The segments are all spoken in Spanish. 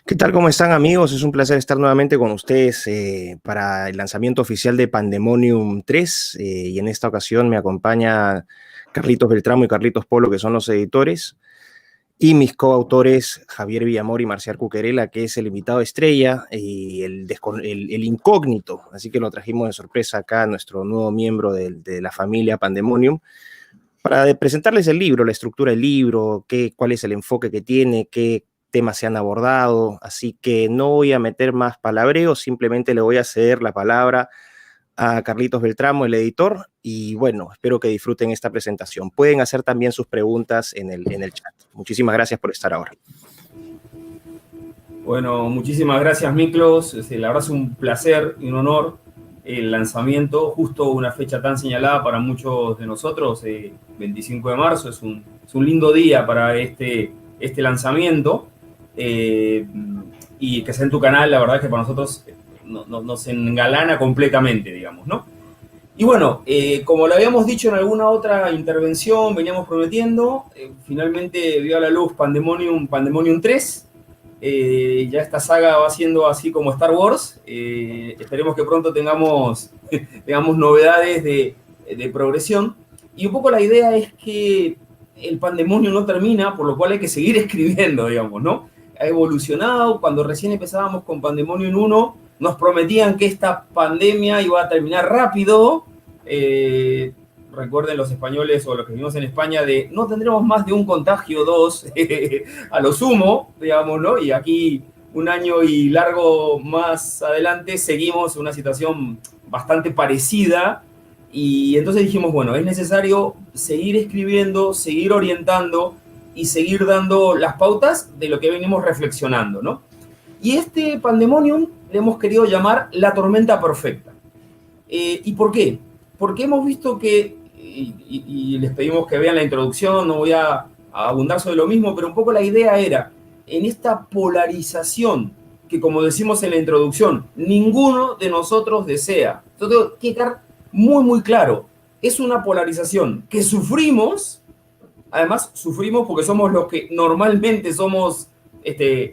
¿Qué tal? ¿Cómo están, amigos? Es un placer estar nuevamente con ustedes para el lanzamiento oficial de Pandemonium 3 y en esta ocasión me acompaña Carlitos Beltramo y Carlitos Polo, que son los editores, y mis coautores Javier Villamor y Marcial Cuquerela, que es el invitado estrella y el incógnito. Así que lo trajimos de sorpresa acá, nuestro nuevo miembro de la familia Pandemonium, para presentarles el libro, la estructura del libro, cuál es el enfoque que tiene, qué temas se han abordado. Así que no voy a meter más palabreo, simplemente le voy a ceder la palabra a Carlitos Beltramo, el editor, y bueno, espero que disfruten esta presentación. Pueden hacer también sus preguntas en el chat. Muchísimas gracias por estar ahora. Bueno, muchísimas gracias, Miklos. La verdad es un placer y un honor el lanzamiento, justo una fecha tan señalada para muchos de nosotros, 25 de marzo, es un lindo día para este lanzamiento. Y que sea en tu canal, la verdad es que para nosotros nos engalana completamente, digamos, ¿no? Y bueno, como lo habíamos dicho en alguna otra intervención, veníamos prometiendo, finalmente vio a la luz Pandemonium 3. Ya esta saga va siendo así como Star Wars. Esperemos que pronto tengamos novedades de progresión. Y un poco la idea es que el Pandemonium no termina, por lo cual hay que seguir escribiendo, digamos, ¿no? Ha evolucionado. Cuando recién empezábamos con Pandemonium 1, nos prometían que esta pandemia iba a terminar rápido. Recuerden los españoles o los que vivimos en España de no tendremos más de un contagio, dos, a lo sumo, digamos, ¿no? Y aquí un año y largo más adelante seguimos en una situación bastante parecida y entonces dijimos, bueno, es necesario seguir escribiendo, seguir orientando y seguir dando las pautas de lo que venimos reflexionando, ¿no? Y este Pandemonium le hemos querido llamar la tormenta perfecta. ¿Y por qué? Porque hemos visto que, y les pedimos que vean la introducción, no voy a abundar sobre lo mismo, pero un poco la idea era, en esta polarización que, como decimos en la introducción, ninguno de nosotros desea. Esto tengo que quedar muy, muy claro. Es una polarización que sufrimos, además sufrimos porque somos los que normalmente somos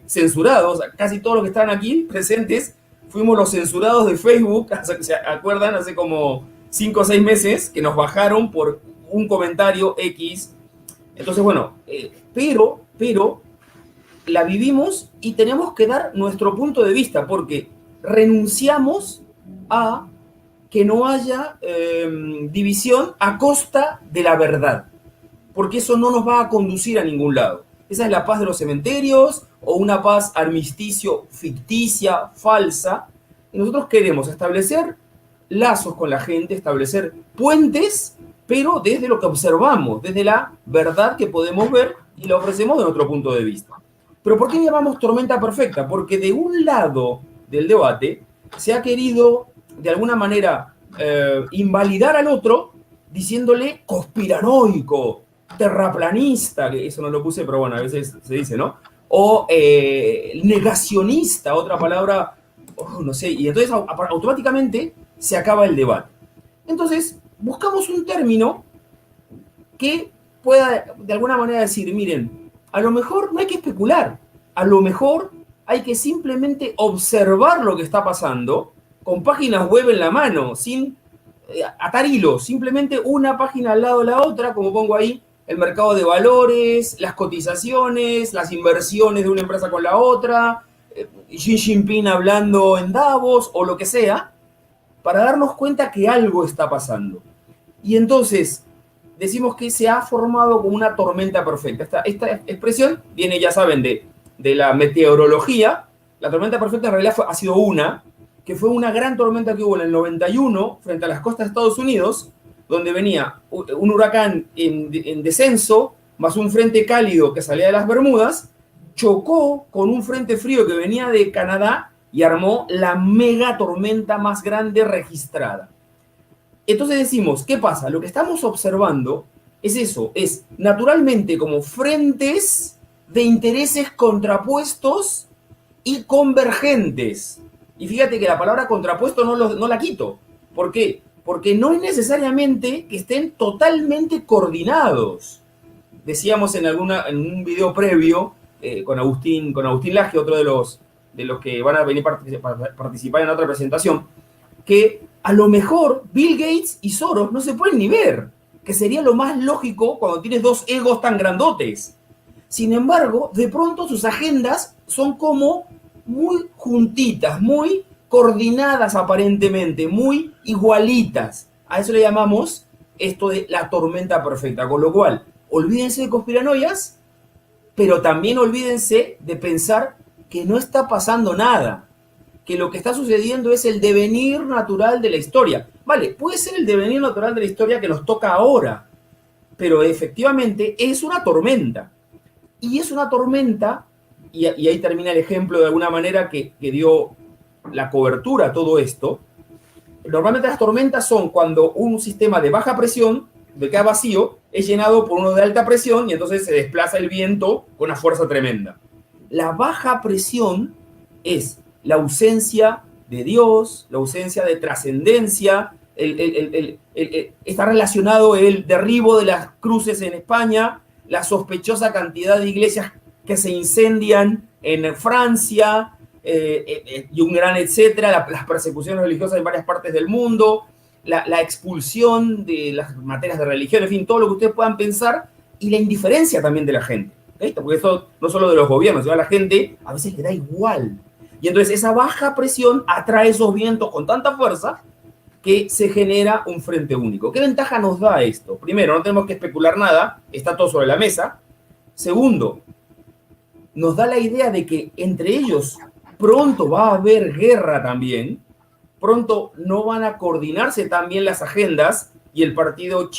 censurados, casi todos los que están aquí presentes, fuimos los censurados de Facebook, ¿se acuerdan? Hace como 5 o 6 meses que nos bajaron por un comentario X. Entonces, bueno, pero la vivimos y tenemos que dar nuestro punto de vista porque renunciamos a que no haya división a costa de la verdad, porque eso no nos va a conducir a ningún lado. Esa es la paz de los cementerios o una paz armisticio ficticia, falsa. Y nosotros queremos establecer lazos con la gente, establecer puentes, pero desde lo que observamos, desde la verdad que podemos ver y la ofrecemos de nuestro punto de vista. Pero ¿por qué llamamos tormenta perfecta? Porque de un lado del debate se ha querido, de alguna manera, invalidar al otro diciéndole conspiranoico, terraplanista, que eso no lo puse, pero bueno, a veces se dice, ¿no? O negacionista, otra palabra, no sé, y entonces automáticamente se acaba el debate. Entonces, buscamos un término que pueda de alguna manera decir, miren, a lo mejor no hay que especular, a lo mejor hay que simplemente observar lo que está pasando con páginas web en la mano, sin atar hilos, simplemente una página al lado de la otra, como pongo ahí, el mercado de valores, las cotizaciones, las inversiones de una empresa con la otra, Xi Jinping hablando en Davos o lo que sea, para darnos cuenta que algo está pasando. Y entonces decimos que se ha formado como una tormenta perfecta. Esta expresión viene, ya saben, de la meteorología. La tormenta perfecta en realidad ha sido una, que fue una gran tormenta que hubo en el 91 frente a las costas de Estados Unidos, donde venía un huracán en descenso, más un frente cálido que salía de las Bermudas, chocó con un frente frío que venía de Canadá y armó la mega tormenta más grande registrada. Entonces decimos, ¿qué pasa? Lo que estamos observando es eso, es naturalmente como frentes de intereses contrapuestos y convergentes. Y fíjate que la palabra contrapuesto no la quito. ¿Por qué? Porque no es necesariamente que estén totalmente coordinados. Decíamos en un video previo con Agustín Laje, otro de los que van a venir a participar en otra presentación, que a lo mejor Bill Gates y Soros no se pueden ni ver, que sería lo más lógico cuando tienes dos egos tan grandotes. Sin embargo, de pronto sus agendas son como muy juntitas, muy coordinadas aparentemente, muy igualitas. A eso le llamamos esto de la tormenta perfecta. Con lo cual, olvídense de conspiranoias, pero también olvídense de pensar que no está pasando nada, que lo que está sucediendo es el devenir natural de la historia. Vale, puede ser el devenir natural de la historia que nos toca ahora, pero efectivamente es una tormenta. Y es una tormenta, y ahí termina el ejemplo de alguna manera que dio la cobertura a todo esto. Normalmente las tormentas son cuando un sistema de baja presión, de queda vacío, es llenado por uno de alta presión y entonces se desplaza el viento con una fuerza tremenda. La baja presión es la ausencia de Dios, la ausencia de trascendencia, está relacionado el derribo de las cruces en España, la sospechosa cantidad de iglesias que se incendian en Francia, y un gran etcétera, las persecuciones religiosas en varias partes del mundo, la expulsión de las materias de religión, en fin, todo lo que ustedes puedan pensar, y la indiferencia también de la gente, ¿okay? Porque eso no solo de los gobiernos, sino a la gente a veces le da igual. Y entonces esa baja presión atrae esos vientos con tanta fuerza que se genera un frente único. ¿Qué ventaja nos da esto? Primero, no tenemos que especular nada, está todo sobre la mesa. Segundo, nos da la idea de que entre ellos pronto va a haber guerra también, pronto no van a coordinarse tan bien las agendas y el Partido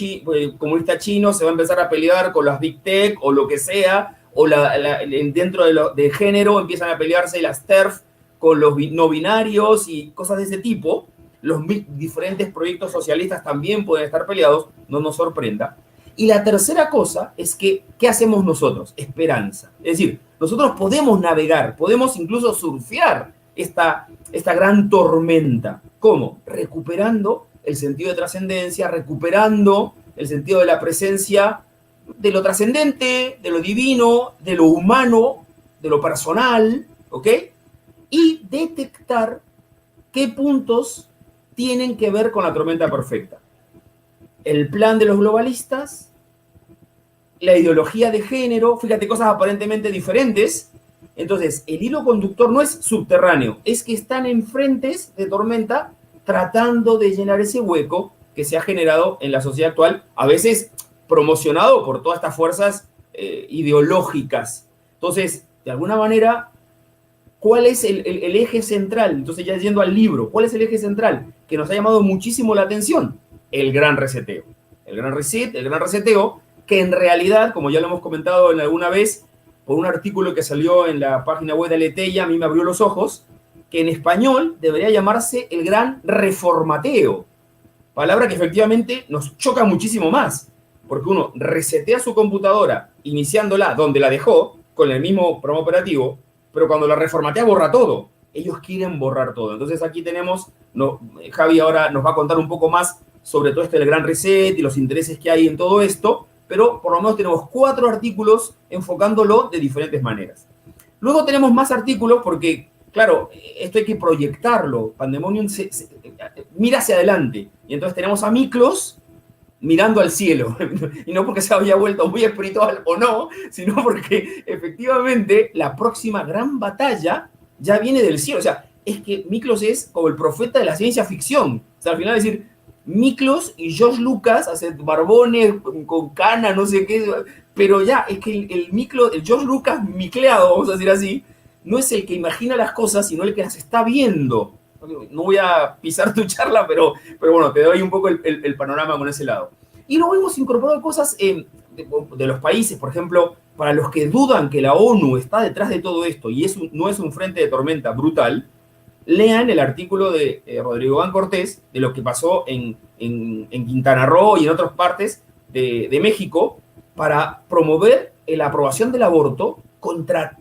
Comunista Chino se va a empezar a pelear con las Big Tech o lo que sea, o dentro de género empiezan a pelearse las TERF con los no binarios y cosas de ese tipo. Los diferentes proyectos socialistas también pueden estar peleados, no nos sorprenda. Y la tercera cosa es que, ¿qué hacemos nosotros? Esperanza. Es decir, nosotros podemos navegar, podemos incluso surfear esta gran tormenta. ¿Cómo? Recuperando el sentido de trascendencia, recuperando el sentido de la presencia de lo trascendente, de lo divino, de lo humano, de lo personal, ¿ok? Y detectar qué puntos tienen que ver con la tormenta perfecta. El plan de los globalistas, la ideología de género, fíjate, cosas aparentemente diferentes. Entonces, el hilo conductor no es subterráneo, es que están en frentes de tormenta tratando de llenar ese hueco que se ha generado en la sociedad actual, a veces promocionado por todas estas fuerzas ideológicas. Entonces, de alguna manera, ¿cuál es el eje central? Entonces, ya yendo al libro, ¿cuál es el eje central que nos ha llamado muchísimo la atención? El gran reseteo. El gran reseteo, que en realidad, como ya lo hemos comentado en alguna vez, por un artículo que salió en la página web de Aleteia, a mí me abrió los ojos, que en español debería llamarse el gran reformateo. Palabra que efectivamente nos choca muchísimo más, porque uno resetea su computadora iniciándola donde la dejó, con el mismo programa operativo, pero cuando la reformatea borra todo. Ellos quieren borrar todo. Entonces aquí tenemos, Javi ahora nos va a contar un poco más sobre todo esto del gran reset y los intereses que hay en todo esto, pero por lo menos tenemos 4 artículos enfocándolo de diferentes maneras. Luego tenemos más artículos porque, claro, esto hay que proyectarlo. Pandemonium mira hacia adelante. Y entonces tenemos a Miklos mirando al cielo. Y no porque se había vuelto muy espiritual o no, sino porque efectivamente la próxima gran batalla ya viene del cielo. O sea, es que Miklos es como el profeta de la ciencia ficción. O sea, al final es decir, Miklos y George Lucas hacen barbones con cana, no sé qué, pero ya, es que el George Lucas micleado, vamos a decir así, no es el que imagina las cosas, sino el que las está viendo. No voy a pisar tu charla, pero bueno, te doy un poco el panorama con ese lado. Y luego hemos incorporado cosas de los países, por ejemplo, para los que dudan que la ONU está detrás de todo esto y no es un frente de tormenta brutal, lean el artículo de Rodrigo Iván Cortés de lo que pasó en Quintana Roo y en otras partes de México para promover la aprobación del aborto contra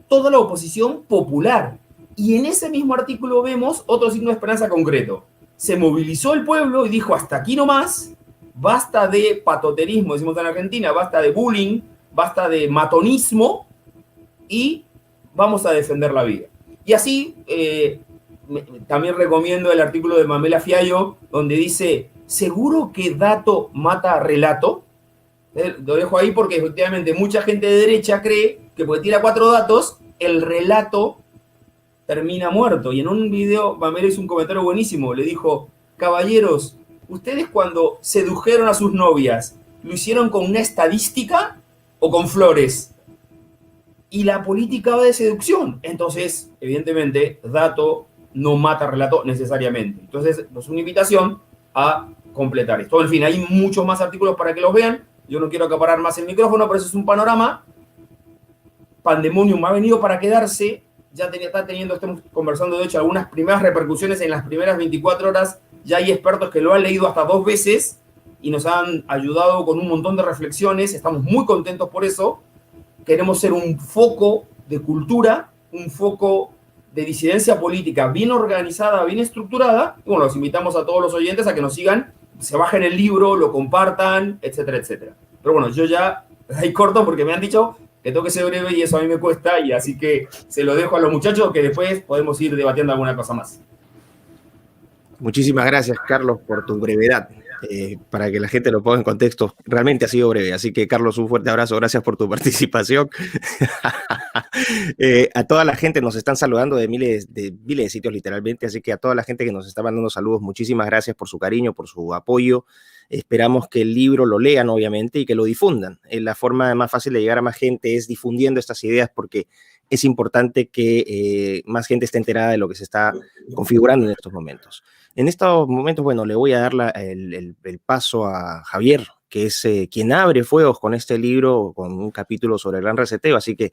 toda la oposición popular. Y en ese mismo artículo vemos otro signo de esperanza concreto. Se movilizó el pueblo y dijo, hasta aquí nomás, basta de patoterismo, decimos en Argentina, basta de bullying, basta de matonismo, y vamos a defender la vida. Y así, también recomiendo el artículo de Mamela Fiallo, donde dice, ¿seguro que dato mata relato? Lo dejo ahí porque efectivamente mucha gente de derecha cree que porque tira 4 datos, el relato termina muerto. Y en un video, Mamela hizo un comentario buenísimo, le dijo, caballeros, ¿ustedes cuando sedujeron a sus novias, lo hicieron con una estadística o con flores? Y la política va de seducción. Entonces, evidentemente, dato no mata relato necesariamente. Entonces, es una invitación a completar esto. En fin, hay muchos más artículos para que los vean. Yo no quiero acaparar más el micrófono, pero eso es un panorama. Pandemonium ha venido para quedarse. Ya está teniendo, estamos conversando de hecho, algunas primeras repercusiones en las primeras 24 horas. Ya hay expertos que lo han leído hasta 2 veces y nos han ayudado con un montón de reflexiones. Estamos muy contentos por eso. Queremos ser un foco de cultura, un foco de disidencia política bien organizada, bien estructurada. Y bueno, los invitamos a todos los oyentes a que nos sigan, se bajen el libro, lo compartan, etcétera, etcétera. Pero bueno, yo ya ahí corto porque me han dicho que tengo que ser breve y eso a mí me cuesta, y así que se lo dejo a los muchachos que después podemos ir debatiendo alguna cosa más. Muchísimas gracias, Carlos, por tu brevedad. Para que la gente lo ponga en contexto, realmente ha sido breve, así que Carlos, un fuerte abrazo, gracias por tu participación. A toda la gente nos están saludando de miles de sitios literalmente, así que a toda la gente que nos está mandando saludos, muchísimas gracias por su cariño, por su apoyo. Esperamos que el libro lo lean, obviamente, y que lo difundan. La forma más fácil de llegar a más gente es difundiendo estas ideas, porque es importante que más gente esté enterada de lo que se está configurando en estos momentos. En estos momentos, bueno, le voy a dar el paso a Javier, que es quien abre fuegos con este libro, con un capítulo sobre el gran reseteo. Así que,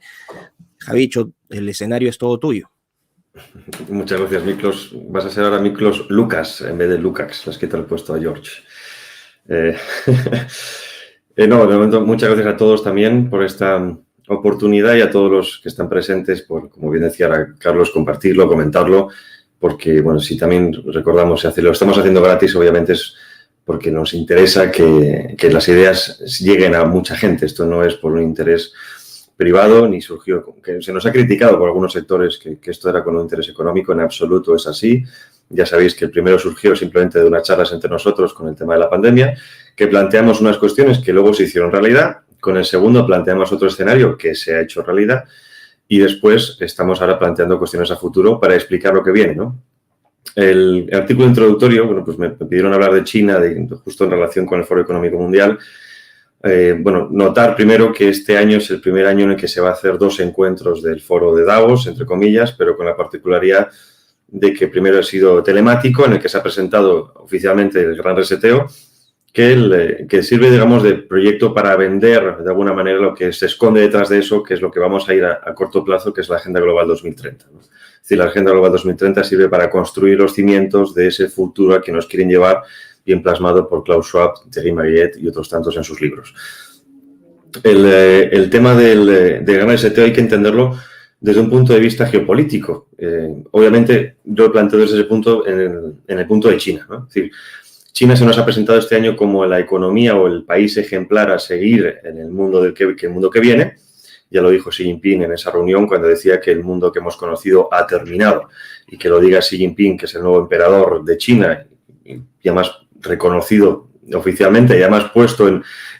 Javicho, el escenario es todo tuyo. Muchas gracias, Miklos. Vas a ser ahora Miklos Lucas en vez de Lukács. Le has quitado el puesto a George. No, de momento, muchas gracias a todos también por esta oportunidad y a todos los que están presentes por, como bien decía Carlos, compartirlo, comentarlo, porque, bueno, si también recordamos, lo estamos haciendo gratis, obviamente es porque nos interesa que las ideas lleguen a mucha gente. Esto no es por un interés privado, ni surgió, que se nos ha criticado por algunos sectores que esto era con un interés económico, en absoluto es así. Ya sabéis que el primero surgió simplemente de unas charlas entre nosotros con el tema de la pandemia, que planteamos unas cuestiones que luego se hicieron realidad. Con el segundo planteamos otro escenario que se ha hecho realidad y después estamos ahora planteando cuestiones a futuro para explicar lo que viene, ¿no? El artículo introductorio, bueno, pues me pidieron hablar de China, justo en relación con el Foro Económico Mundial. Bueno, notar primero que este año es el primer año en el que se va a hacer 2 encuentros del Foro de Davos, entre comillas, pero con la particularidad de que primero ha sido telemático, en el que se ha presentado oficialmente el Gran Reseteo, que sirve, digamos, de proyecto para vender de alguna manera lo que se esconde detrás de eso, que es lo que vamos a ir a corto plazo, que es la Agenda Global 2030, ¿no? Es decir, la Agenda Global 2030 sirve para construir los cimientos de ese futuro al que nos quieren llevar, bien plasmado por Klaus Schwab, Thierry Marguerite y otros tantos en sus libros. El tema del Gran Reseteo hay que entenderlo desde un punto de vista geopolítico. Obviamente, yo lo planteo desde ese punto en el punto de China, ¿no? Es decir, China se nos ha presentado este año como la economía o el país ejemplar a seguir en el mundo el mundo que viene. Ya lo dijo Xi Jinping en esa reunión cuando decía que el mundo que hemos conocido ha terminado. Y que lo diga Xi Jinping, que es el nuevo emperador de China, y además reconocido oficialmente y además puesto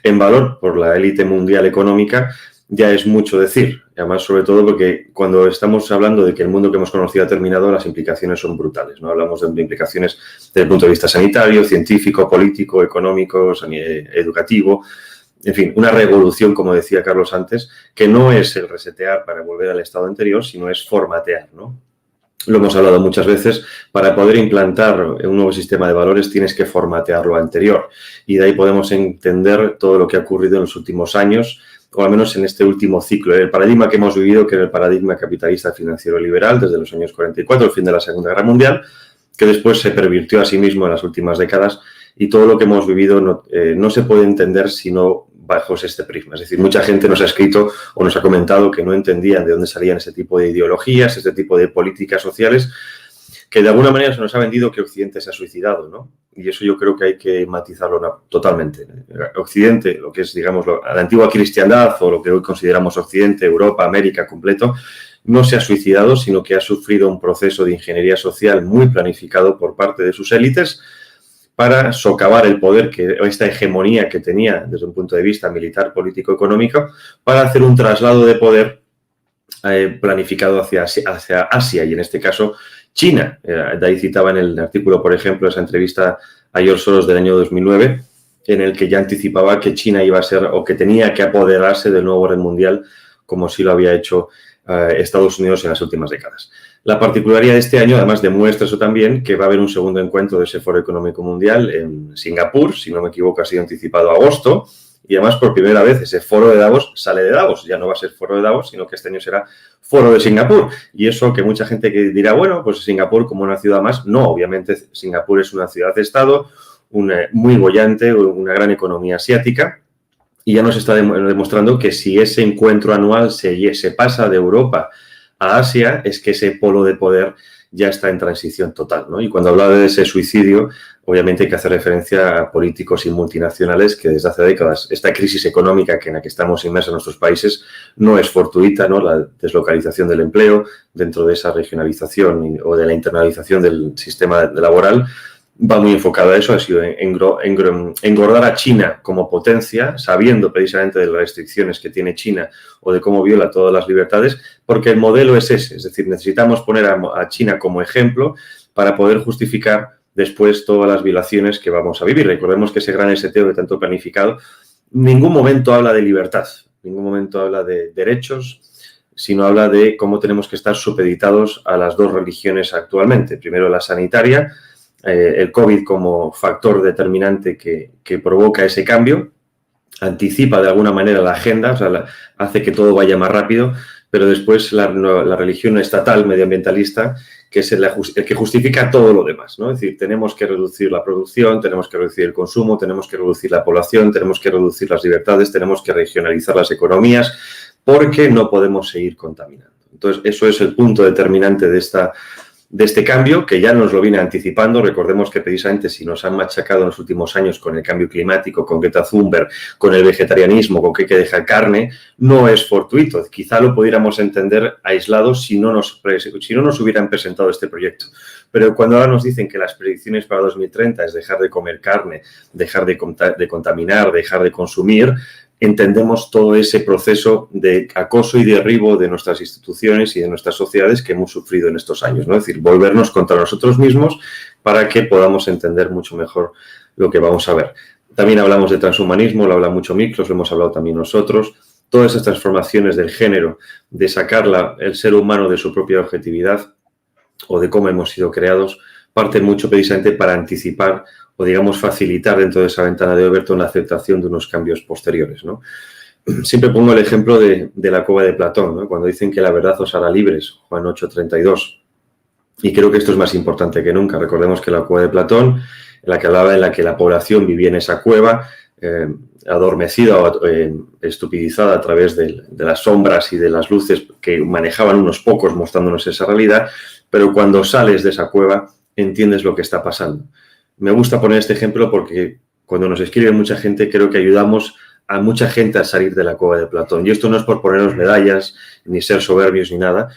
en valor por la élite mundial económica, ya es mucho decir. Y además, sobre todo, porque cuando estamos hablando de que el mundo que hemos conocido ha terminado, las implicaciones son brutales, ¿no? Hablamos de implicaciones desde el punto de vista sanitario, científico, político, económico, educativo. En fin, una revolución, como decía Carlos antes, que no es el resetear para volver al estado anterior, sino es formatear, ¿no? Lo hemos hablado muchas veces, para poder implantar un nuevo sistema de valores tienes que formatear lo anterior. Y de ahí podemos entender todo lo que ha ocurrido en los últimos años, o al menos en este último ciclo. El paradigma que hemos vivido, que era el paradigma capitalista financiero liberal desde los años 44, el fin de la Segunda Guerra Mundial, que después se pervirtió a sí mismo en las últimas décadas, y todo lo que hemos vivido no se puede entender sino bajo este prisma. Es decir, mucha gente nos ha escrito o nos ha comentado que no entendían de dónde salían ese tipo de ideologías, este tipo de políticas sociales, que de alguna manera se nos ha vendido que Occidente se ha suicidado, ¿no? y eso yo creo que hay que matizarlo totalmente. Occidente, lo que es, digamos, la antigua cristiandad o lo que hoy consideramos Occidente, Europa, América completo, no se ha suicidado, sino que ha sufrido un proceso de ingeniería social muy planificado por parte de sus élites para socavar el poder, esta hegemonía que tenía desde un punto de vista militar, político, económico, para hacer un traslado de poder planificado hacia Asia y en este caso China. De ahí citaba en el artículo, por ejemplo, esa entrevista a George Soros del año 2009, en el que ya anticipaba que China iba a ser o que tenía que apoderarse del nuevo orden mundial como sí lo había hecho Estados Unidos en las últimas décadas. La particularidad de este año, además, demuestra eso también, que va a haber un segundo encuentro de ese Foro Económico Mundial en Singapur, si no me equivoco ha sido anticipado a agosto, y además por primera vez ese Foro de Davos sale de Davos, ya no va a ser Foro de Davos, sino que este año será Foro de Singapur. Y eso que mucha gente que dirá, bueno, pues Singapur como una ciudad más, no, obviamente Singapur es una ciudad-estado, muy boyante, una gran economía asiática, y ya nos está demostrando que si ese encuentro anual se pasa de Europa a Asia, es que ese polo de poder ya está en transición total, ¿no? Y cuando hablaba de ese suicidio, obviamente hay que hacer referencia a políticos y multinacionales que desde hace décadas, esta crisis económica en la que estamos inmersos en nuestros países no es fortuita, ¿no? La deslocalización del empleo dentro de esa regionalización o de la internalización del sistema laboral va muy enfocado a eso, ha sido engordar a China como potencia, sabiendo precisamente de las restricciones que tiene China o de cómo viola todas las libertades, porque el modelo es ese, es decir, necesitamos poner a China como ejemplo para poder justificar después todas las violaciones que vamos a vivir. Recordemos que ese gran STO de tanto planificado, en ningún momento habla de libertad, en ningún momento habla de derechos, sino habla de cómo tenemos que estar supeditados a las dos religiones actualmente. Primero la sanitaria, el COVID como factor determinante que provoca ese cambio, anticipa de alguna manera la agenda, o sea, hace que todo vaya más rápido, pero después la religión estatal medioambientalista, que es el que justifica todo lo demás, ¿no? Es decir, tenemos que reducir la producción, tenemos que reducir el consumo, tenemos que reducir la población, tenemos que reducir las libertades, tenemos que regionalizar las economías, porque no podemos seguir contaminando. Entonces, eso es el punto determinante de este cambio, que ya nos lo viene anticipando. Recordemos que precisamente si nos han machacado en los últimos años con el cambio climático, con Greta Thunberg, con el vegetarianismo, con que hay que dejar carne, no es fortuito. Quizá lo pudiéramos entender aislado si no nos hubieran presentado este proyecto. Pero cuando ahora nos dicen que las predicciones para 2030 es dejar de comer carne, dejar de contaminar, dejar de consumir, entendemos todo ese proceso de acoso y derribo de nuestras instituciones y de nuestras sociedades que hemos sufrido en estos años, ¿no? Es decir, volvernos contra nosotros mismos para que podamos entender mucho mejor lo que vamos a ver. También hablamos de transhumanismo, lo habla mucho Miklos, lo hemos hablado también nosotros. Todas esas transformaciones del género, de sacar el ser humano de su propia objetividad o de cómo hemos sido creados, parten mucho precisamente para anticipar o, digamos, facilitar dentro de esa ventana de Overton la aceptación de unos cambios posteriores, ¿no? Siempre pongo el ejemplo de la cueva de Platón, ¿no? Cuando dicen que la verdad os hará libres, Juan 8:32. Y creo que esto es más importante que nunca. Recordemos que la cueva de Platón, en la que hablaba en la que la población vivía en esa cueva, adormecida o estupidizada a través de las sombras y de las luces que manejaban unos pocos mostrándonos esa realidad, pero cuando sales de esa cueva entiendes lo que está pasando. Me gusta poner este ejemplo porque cuando nos escribe mucha gente creo que ayudamos a mucha gente a salir de la cueva de Platón. Y esto no es por ponernos medallas, ni ser soberbios, ni nada,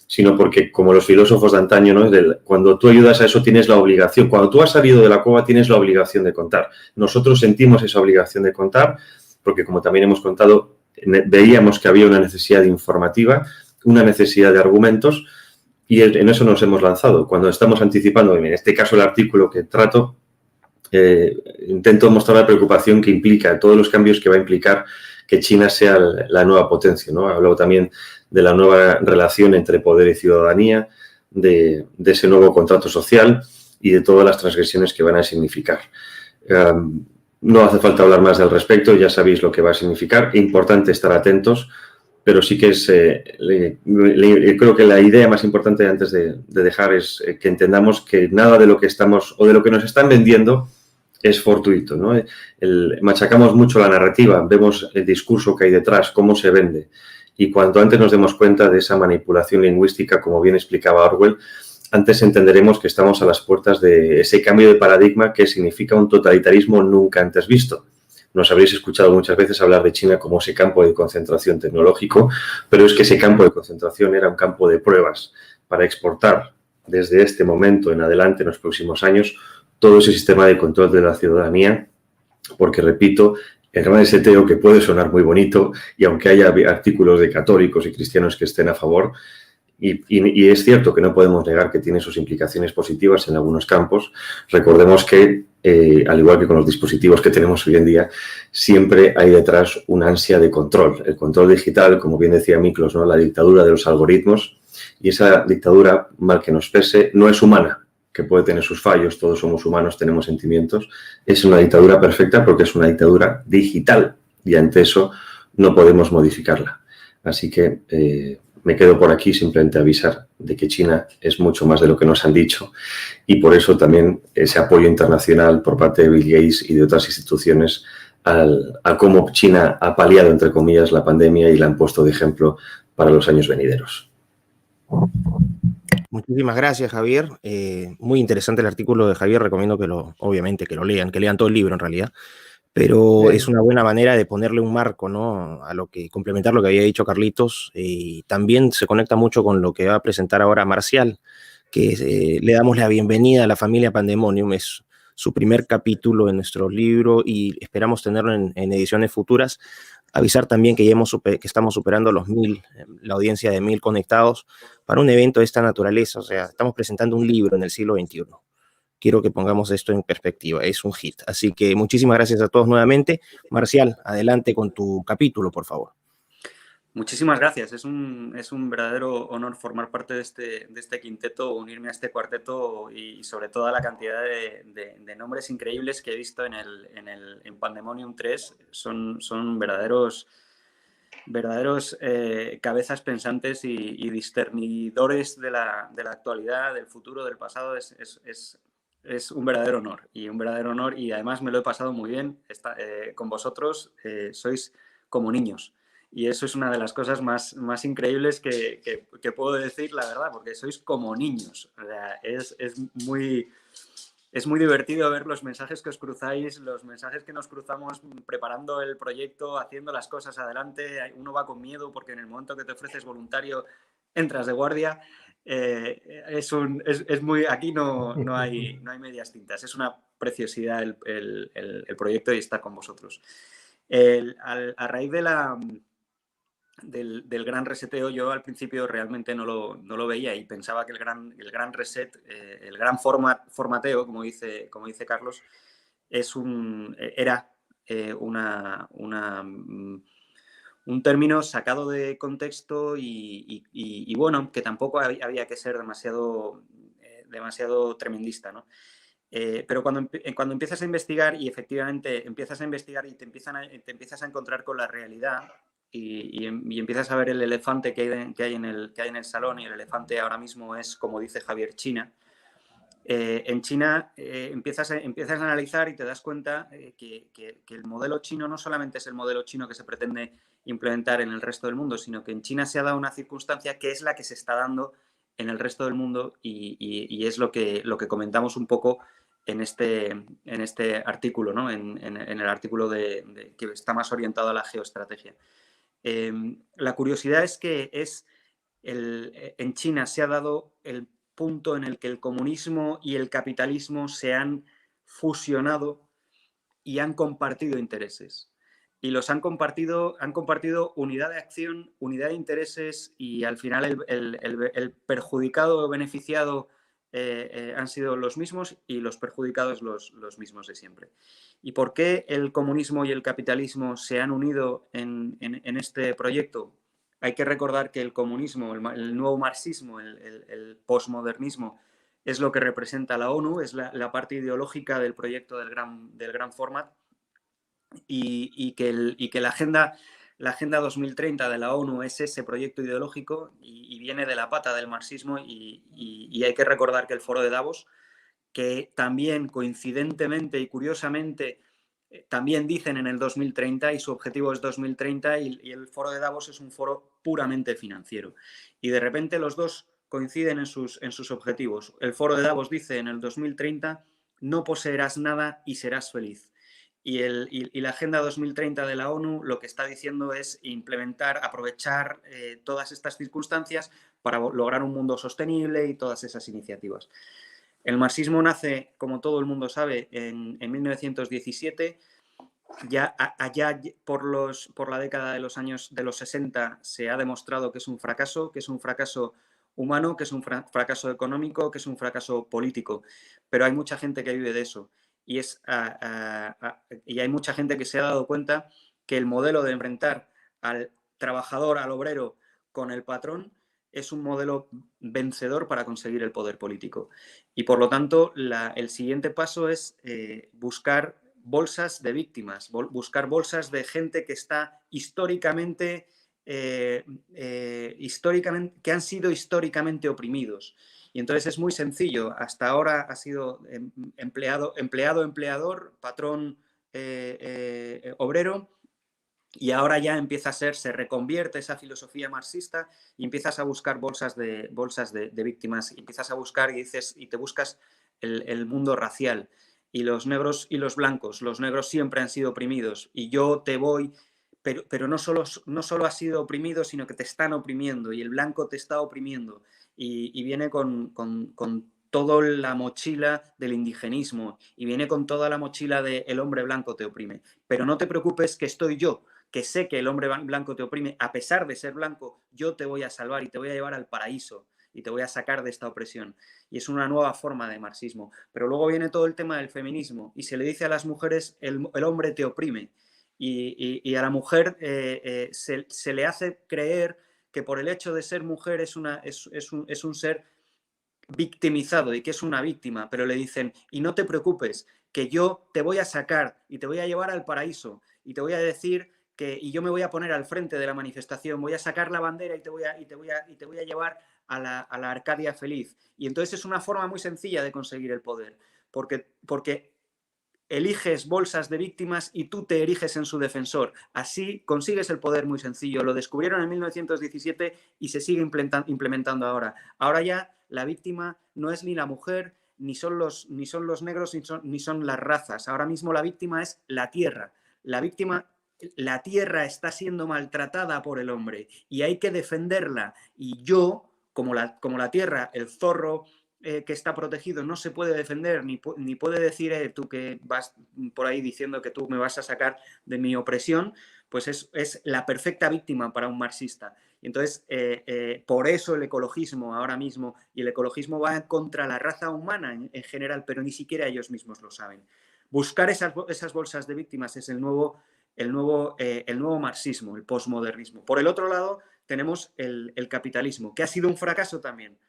sino porque, como los filósofos de antaño, ¿no? Cuando tú ayudas a eso tienes la obligación. Cuando tú has salido de la cueva tienes la obligación de contar. Nosotros sentimos esa obligación de contar porque, como también hemos contado, veíamos que había una necesidad informativa, una necesidad de argumentos, y en eso nos hemos lanzado. Cuando estamos anticipando, en este caso el artículo que trato, intento mostrar la preocupación que implica, todos los cambios que va a implicar que China sea la nueva potencia, ¿no? He hablado también de la nueva relación entre poder y ciudadanía, de ese nuevo contrato social y de todas las transgresiones que van a significar. No hace falta hablar más al respecto, ya sabéis lo que va a significar. Importante estar atentos, pero sí que es, creo que la idea más importante antes de dejar es que entendamos que nada de lo que estamos o de lo que nos están vendiendo es fortuito, ¿no? Machacamos mucho la narrativa, vemos el discurso que hay detrás, cómo se vende. Y cuanto antes nos demos cuenta de esa manipulación lingüística, como bien explicaba Orwell, antes entenderemos que estamos a las puertas de ese cambio de paradigma que significa un totalitarismo nunca antes visto. Nos habréis escuchado muchas veces hablar de China como ese campo de concentración tecnológico, pero es que ese campo de concentración era un campo de pruebas para exportar desde este momento en adelante, en los próximos años, todo ese sistema de control de la ciudadanía, porque, repito, el gran STO, que puede sonar muy bonito, y aunque haya artículos de católicos y cristianos que estén a favor, y es cierto que no podemos negar que tiene sus implicaciones positivas en algunos campos, recordemos que, al igual que con los dispositivos que tenemos hoy en día, siempre hay detrás una ansia de control. El control digital, como bien decía Miklos, ¿no? La dictadura de los algoritmos, y esa dictadura, mal que nos pese, no es humana, que puede tener sus fallos, todos somos humanos, tenemos sentimientos. Es una dictadura perfecta porque es una dictadura digital y ante eso no podemos modificarla. Así que me quedo por aquí simplemente avisar de que China es mucho más de lo que nos han dicho y por eso también ese apoyo internacional por parte de Bill Gates y de otras instituciones a cómo China ha paliado, entre comillas, la pandemia y la han puesto de ejemplo para los años venideros. Muchísimas gracias, Javier. Muy interesante el artículo de Javier. Recomiendo que obviamente, que lean todo el libro en realidad. Pero Bien. es una buena manera de ponerle un marco, ¿no? Complementar lo que había dicho Carlitos. Y también se conecta mucho con lo que va a presentar ahora Marcial, que le damos la bienvenida a la familia Pandemonium. Es su primer capítulo en nuestro libro y esperamos tenerlo en ediciones futuras. Avisar también que que estamos superando los 1000, la audiencia de 1000 conectados para un evento de esta naturaleza. O sea, estamos presentando un libro en el siglo XXI. Quiero que pongamos esto en perspectiva, es un hit. Así que muchísimas gracias a todos nuevamente. Marcial, adelante con tu capítulo, por favor. Muchísimas gracias. Es un verdadero honor formar parte de este quinteto, unirme a este cuarteto y sobre todo a la cantidad de nombres increíbles que he visto en Pandemonium 3. Son verdaderos cabezas pensantes y discernidores de la actualidad, del futuro, del pasado. Es un verdadero honor y además me lo he pasado muy bien con vosotros. Sois como niños. Y eso es una de las cosas más increíbles que puedo decir, la verdad, porque sois como niños. O sea, es muy divertido ver los mensajes que os cruzáis, los mensajes que nos cruzamos preparando el proyecto, haciendo las cosas adelante. Uno va con miedo porque en el momento que te ofreces voluntario entras de guardia. Aquí no hay medias tintas. Es una preciosidad el proyecto y estar con vosotros. A raíz del gran reseteo, yo al principio realmente no lo veía y pensaba que el gran reset, el gran formateo, como dice Carlos, era un término sacado de contexto y bueno, que tampoco había que ser demasiado tremendista, ¿no? Pero cuando empiezas a investigar y efectivamente empiezas a investigar y te empiezas a encontrar con la realidad y empiezas a ver el elefante que hay en el salón, y el elefante ahora mismo es, como dice Javier, China. En China empiezas a analizar y te das cuenta que el modelo chino no solamente es el modelo chino que se pretende implementar en el resto del mundo, sino que en China se ha dado una circunstancia que es la que se está dando en el resto del mundo y es lo que comentamos un poco en este artículo, ¿no? en el artículo que está más orientado a la geoestrategia. La curiosidad es que en China se ha dado el punto en el que el comunismo y el capitalismo se han fusionado y han compartido intereses. Y los han compartido unidad de acción, unidad de intereses, y al final el perjudicado o beneficiado han sido los mismos y los perjudicados los mismos de siempre. ¿Y por qué el comunismo y el capitalismo se han unido en este proyecto? Hay que recordar que el comunismo, el nuevo marxismo, el posmodernismo, es lo que representa la ONU, es la parte ideológica del proyecto del gran format, y que la Agenda 2030 de la ONU es ese proyecto ideológico y viene de la pata del marxismo, y hay que recordar que el Foro de Davos, que también coincidentemente y curiosamente también dicen en el 2030 y su objetivo es 2030, y el Foro de Davos es un foro puramente financiero. Y de repente los dos coinciden en sus objetivos. El Foro de Davos dice en el 2030, no poseerás nada y serás feliz. Y la Agenda 2030 de la ONU lo que está diciendo es implementar, aprovechar todas estas circunstancias para lograr un mundo sostenible y todas esas iniciativas. El marxismo nace, como todo el mundo sabe, en 1917. Ya allá por la década de los años de los 60 se ha demostrado que es un fracaso humano, que es un fracaso económico, que es un fracaso político. Pero hay mucha gente que vive de eso. Y hay mucha gente que se ha dado cuenta que el modelo de enfrentar al trabajador, al obrero, con el patrón, es un modelo vencedor para conseguir el poder político. Y por lo tanto, el siguiente paso es buscar bolsas de víctimas, buscar bolsas de gente que está históricamente, que han sido históricamente oprimidos. Y entonces es muy sencillo. Hasta ahora ha sido empleador, patrón, obrero. Y ahora ya empieza a se reconvierte esa filosofía marxista y empiezas a buscar bolsas de víctimas. Y empiezas a buscar y te buscas el mundo racial. Y los negros y los blancos. Los negros siempre han sido oprimidos. Y yo te voy, pero no solo has sido oprimido, sino que te están oprimiendo. Y el blanco te está oprimiendo. Y viene con toda la mochila del indigenismo. Y viene con toda la mochila de el hombre blanco te oprime. Pero no te preocupes que estoy yo, que sé que el hombre blanco te oprime. A pesar de ser blanco, yo te voy a salvar y te voy a llevar al paraíso. Y te voy a sacar de esta opresión. Y es una nueva forma de marxismo. Pero luego viene todo el tema del feminismo y se le dice a las mujeres el hombre te oprime. Y a la mujer se le hace creer que por el hecho de ser mujer es un ser victimizado y que es una víctima, pero le dicen, y no te preocupes, que yo te voy a sacar y te voy a llevar al paraíso y te voy a decir y yo me voy a poner al frente de la manifestación, voy a sacar la bandera y te voy a llevar a la Arcadia feliz. Y entonces es una forma muy sencilla de conseguir el poder, porque eliges bolsas de víctimas y tú te eriges en su defensor. Así consigues el poder muy sencillo. Lo descubrieron en 1917 y se sigue implementando ahora. Ahora ya la víctima no es ni la mujer, ni son los negros, ni son las razas. Ahora mismo la víctima es la tierra. La tierra está siendo maltratada por el hombre y hay que defenderla. Y yo, como la tierra, el zorro que está protegido no se puede defender ni puede decir tú que vas por ahí diciendo que tú me vas a sacar de mi opresión, pues es la perfecta víctima para un marxista. Y entonces, por eso el ecologismo ahora mismo, y el ecologismo va contra la raza humana en general, pero ni siquiera ellos mismos lo saben. Buscar esas bolsas de víctimas es el nuevo marxismo, el posmodernismo. Por el otro lado, tenemos el capitalismo, que ha sido un fracaso también.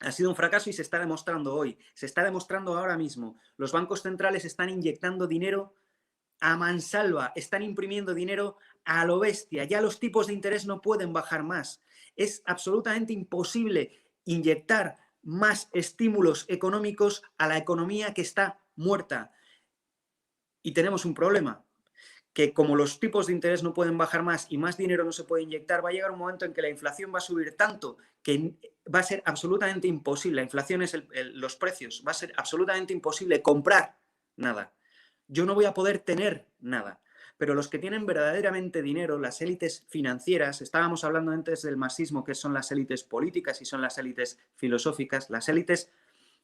Ha sido un fracaso y se está demostrando hoy. Se está demostrando ahora mismo. Los bancos centrales están inyectando dinero a mansalva, están imprimiendo dinero a lo bestia. Ya los tipos de interés no pueden bajar más. Es absolutamente imposible inyectar más estímulos económicos a la economía que está muerta. Y tenemos un problema, que como los tipos de interés no pueden bajar más y más dinero no se puede inyectar, va a llegar un momento en que la inflación va a subir tanto que va a ser absolutamente imposible. La inflación es los precios. Va a ser absolutamente imposible comprar nada. Yo no voy a poder tener nada. Pero los que tienen verdaderamente dinero, las élites financieras, estábamos hablando antes del marxismo, que son las élites políticas y son las élites filosóficas, las élites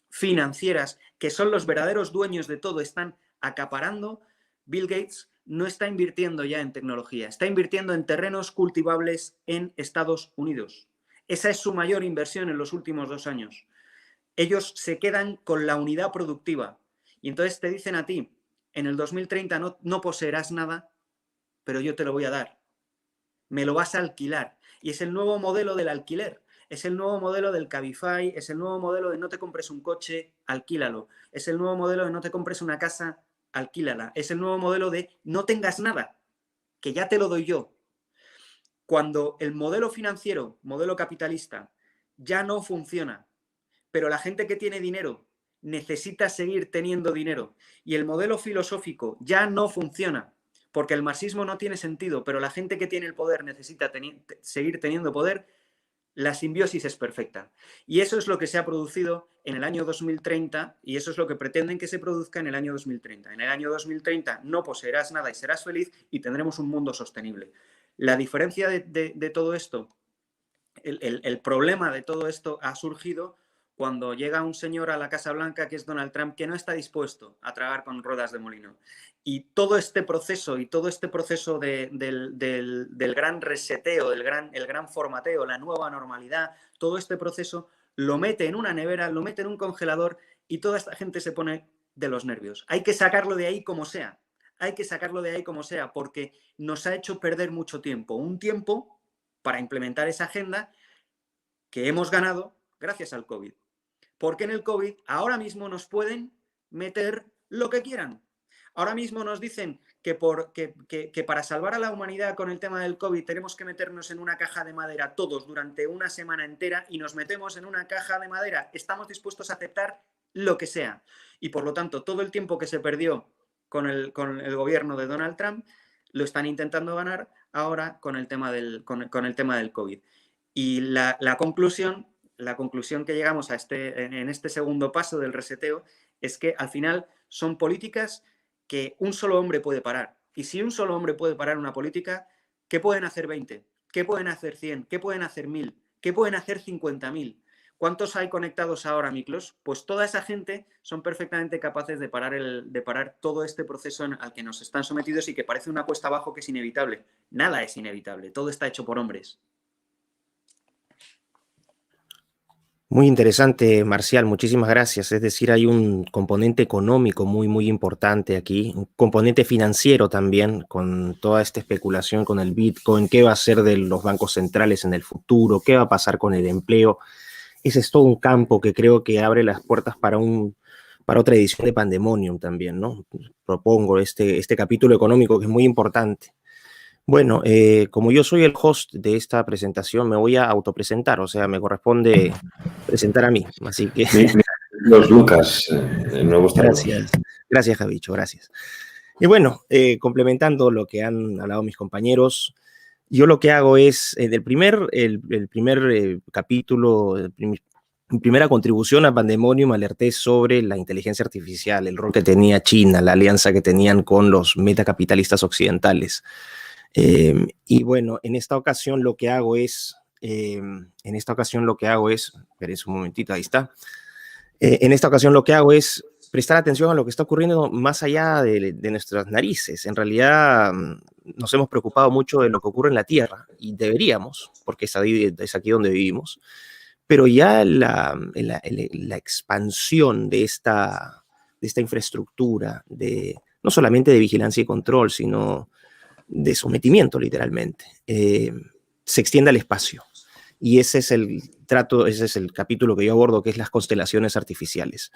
financieras, que son los verdaderos dueños de todo, están acaparando. Bill Gates no está invirtiendo ya en tecnología, está invirtiendo en terrenos cultivables en Estados Unidos. Esa es su mayor inversión en los últimos 2 años. Ellos se quedan con la unidad productiva y entonces te dicen a ti, en el 2030 no poseerás nada, pero yo te lo voy a dar. Me lo vas a alquilar. Y es el nuevo modelo del alquiler. Es el nuevo modelo del Cabify, es el nuevo modelo de no te compres un coche, alquílalo. Es el nuevo modelo de no te compres una casa, alquílala. Es el nuevo modelo de no tengas nada, que ya te lo doy yo. Cuando el modelo financiero, modelo capitalista, ya no funciona, pero la gente que tiene dinero necesita seguir teniendo dinero y el modelo filosófico ya no funciona, porque el marxismo no tiene sentido, pero la gente que tiene el poder necesita seguir teniendo poder, La simbiosis es perfecta. Y eso es lo que se ha producido en el año 2030 y eso es lo que pretenden que se produzca en el año 2030. En el año 2030 no poseerás nada y serás feliz y tendremos un mundo sostenible. La diferencia de todo esto, el problema de todo esto ha surgido cuando llega un señor a la Casa Blanca, que es Donald Trump, que no está dispuesto a tragar con ruedas de molino. Y todo este proceso del gran reseteo, el gran formateo, la nueva normalidad, todo este proceso lo mete en una nevera, lo mete en un congelador y toda esta gente se pone de los nervios. Hay que sacarlo de ahí como sea. Hay que sacarlo de ahí como sea, porque nos ha hecho perder mucho tiempo. Un tiempo para implementar esa agenda que hemos ganado gracias al COVID. Porque en el COVID ahora mismo nos pueden meter lo que quieran. Ahora mismo nos dicen que para salvar a la humanidad con el tema del COVID tenemos que meternos en una caja de madera todos durante una semana entera y nos metemos en una caja de madera. Estamos dispuestos a aceptar lo que sea. Y por lo tanto, todo el tiempo que se perdió con el gobierno de Donald Trump lo están intentando ganar ahora con el tema del COVID. Y la conclusión que llegamos en este segundo paso del reseteo es que al final son políticas que un solo hombre puede parar. Y si un solo hombre puede parar una política, ¿qué pueden hacer 20? ¿Qué pueden hacer 100? ¿Qué pueden hacer 1000? ¿Qué pueden hacer 50.000? ¿Cuántos hay conectados ahora, Miklos? Pues toda esa gente son perfectamente capaces de parar todo este proceso al que nos están sometidos y que parece una cuesta abajo que es inevitable. Nada es inevitable, todo está hecho por hombres. Muy interesante, Marcial, muchísimas gracias. Es decir, hay un componente económico muy, muy importante aquí, un componente financiero también, con toda esta especulación con el Bitcoin, qué va a ser de los bancos centrales en el futuro, qué va a pasar con el empleo. Ese es todo un campo que creo que abre las puertas para otra edición de Pandemonium también, ¿no? Propongo este capítulo económico que es muy importante. Bueno, como yo soy el host de esta presentación, me voy a autopresentar, o sea, me corresponde presentar a mí, así que... Los Lucas, nuevo Gracias, gracias, Javicho, gracias. Y bueno, complementando lo que han hablado mis compañeros, yo lo que hago es, el primer capítulo, mi primera contribución a Pandemonium, alerté sobre la inteligencia artificial, el rol que tenía China, la alianza que tenían con los metacapitalistas occidentales. Y bueno, en esta ocasión lo que hago es, esperen un momentito, ahí está. En esta ocasión lo que hago es prestar atención a lo que está ocurriendo más allá de nuestras narices. En realidad nos hemos preocupado mucho de lo que ocurre en la Tierra y deberíamos, porque es aquí donde vivimos, pero ya la expansión de esta infraestructura, no solamente de vigilancia y control, sino de sometimiento literalmente, se extiende al espacio. Y ese es el capítulo que yo abordo, que es las constelaciones artificiales.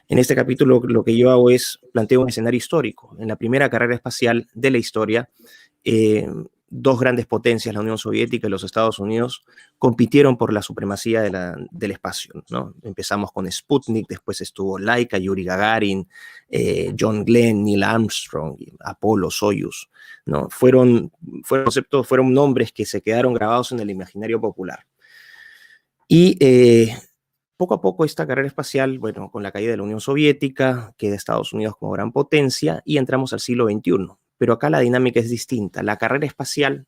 En este capítulo lo que yo hago es planteo un escenario histórico. En la primera carrera espacial de la historia, dos grandes potencias, la Unión Soviética y los Estados Unidos, compitieron por la supremacía del espacio, ¿no? Empezamos con Sputnik, después estuvo Laika, Yuri Gagarin, John Glenn, Neil Armstrong, Apolo, Soyuz, ¿no? Fueron nombres que se quedaron grabados en el imaginario popular. Y poco a poco esta carrera espacial, bueno, con la caída de la Unión Soviética, queda Estados Unidos como gran potencia y entramos al siglo XXI. Pero acá la dinámica es distinta. La carrera espacial,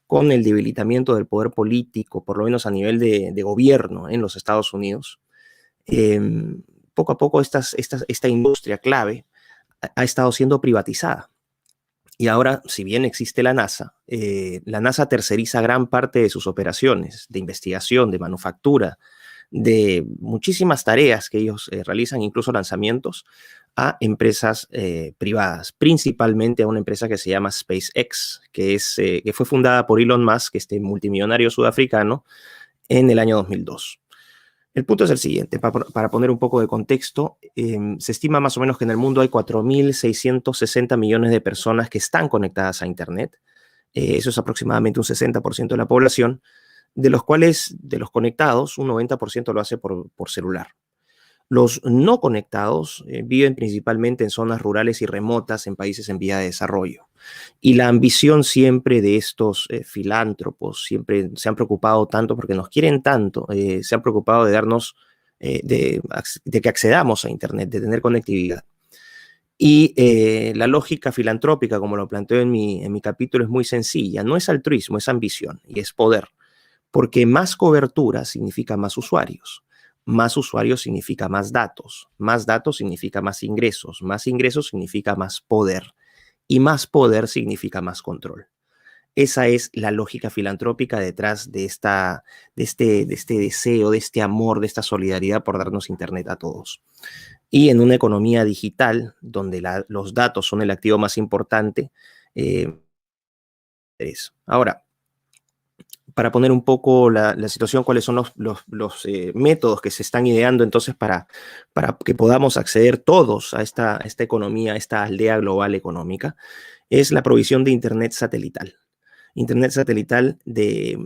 con el debilitamiento del poder político, por lo menos a nivel de gobierno en los Estados Unidos, poco a poco esta industria clave ha estado siendo privatizada. Y ahora, si bien existe la NASA terceriza gran parte de sus operaciones de investigación, de manufactura, de muchísimas tareas que ellos realizan, incluso lanzamientos, a empresas privadas, principalmente a una empresa que se llama SpaceX, que fue fundada por Elon Musk, este multimillonario sudafricano, en el año 2002. El punto es el siguiente, para poner un poco de contexto, se estima más o menos que en el mundo hay 4.660 millones de personas que están conectadas a Internet. Eso es aproximadamente un 60% de la población, de los conectados, un 90% lo hace por celular. Los no conectados viven principalmente en zonas rurales y remotas en países en vía de desarrollo. Y la ambición siempre de estos filántropos, siempre se han preocupado tanto porque nos quieren tanto, se han preocupado de darnos, de que accedamos a Internet, de tener conectividad. Y la lógica filantrópica, como lo planteo en mi capítulo, es muy sencilla. No es altruismo, es ambición y es poder. Porque más cobertura significa más usuarios. Más usuarios significa más datos significa más ingresos significa más poder, y más poder significa más control. Esa es la lógica filantrópica detrás de este deseo, de este amor, de esta solidaridad por darnos Internet a todos. Y en una economía digital, donde los datos son el activo más importante, ahora, para poner un poco la situación, cuáles son los métodos que se están ideando entonces para que podamos acceder todos a esta economía, a esta aldea global económica, es la provisión de Internet satelital. Internet satelital de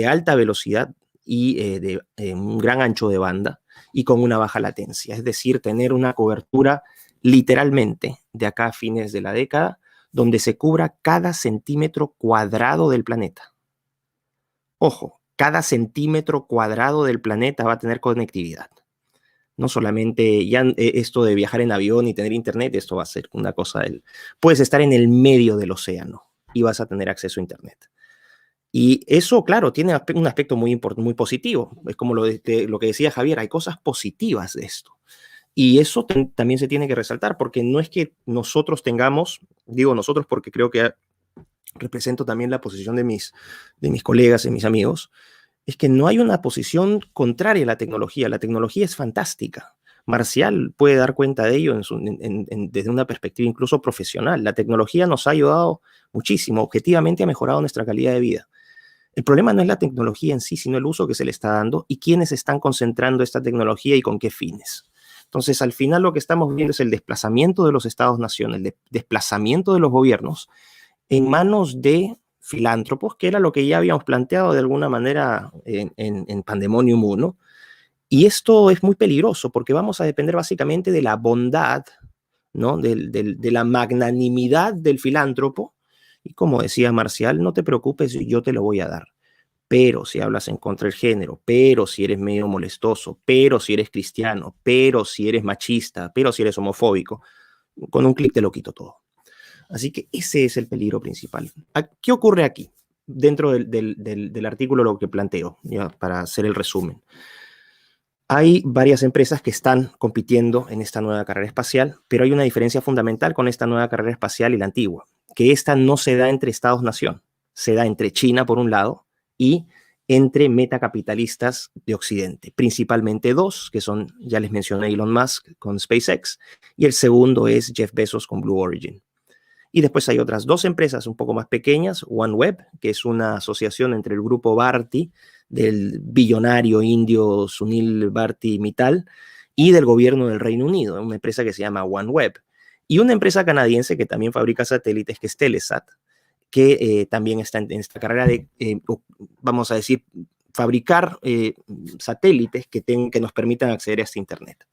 alta velocidad y de un gran ancho de banda y con una baja latencia. Es decir, tener una cobertura literalmente de acá a fines de la década, donde se cubra cada centímetro cuadrado del planeta. Ojo, cada centímetro cuadrado del planeta va a tener conectividad. No solamente ya esto de viajar en avión y tener Internet, esto va a ser una cosa puedes estar en el medio del océano y vas a tener acceso a Internet. Y eso, claro, tiene un aspecto muy positivo. Es como lo que decía Javier, hay cosas positivas de esto. Y eso también se tiene que resaltar, porque no es que nosotros tengamos, digo nosotros porque creo que represento también la posición de mis colegas, de mis amigos, es que no hay una posición contraria a la tecnología. La tecnología es fantástica. Marcial puede dar cuenta de ello desde una perspectiva incluso profesional. La tecnología nos ha ayudado muchísimo, objetivamente ha mejorado nuestra calidad de vida. El problema no es la tecnología en sí, sino el uso que se le está dando y quiénes están concentrando esta tecnología y con qué fines. Entonces, al final lo que estamos viendo es el desplazamiento de los estados-nación, el desplazamiento de los gobiernos en manos de filántropos, que era lo que ya habíamos planteado de alguna manera en Pandemonium 1. Y esto es muy peligroso porque vamos a depender básicamente de la bondad, ¿no? de la magnanimidad del filántropo. Y como decía Marcial, no te preocupes, yo te lo voy a dar. Pero si hablas en contra del género, pero si eres medio molestoso, pero si eres cristiano, pero si eres machista, pero si eres homofóbico, con un clic te lo quito todo. Así que ese es el peligro principal. ¿Qué ocurre aquí? Dentro del artículo lo que planteo, ya, para hacer el resumen. Hay varias empresas que están compitiendo en esta nueva carrera espacial, pero hay una diferencia fundamental con esta nueva carrera espacial y la antigua, que esta no se da entre Estados-nación, se da entre China por un lado y entre metacapitalistas de Occidente, principalmente dos, que son, ya les mencioné, Elon Musk con SpaceX, y el segundo es Jeff Bezos con Blue Origin. Y después hay otras dos empresas un poco más pequeñas, OneWeb, que es una asociación entre el grupo Bharti, del billonario indio Sunil Bharti Mittal, y del gobierno del Reino Unido, una empresa que se llama OneWeb. Y una empresa canadiense que también fabrica satélites, que es Telesat, que también está en esta carrera de, vamos a decir, fabricar satélites que nos permitan acceder a este Internet.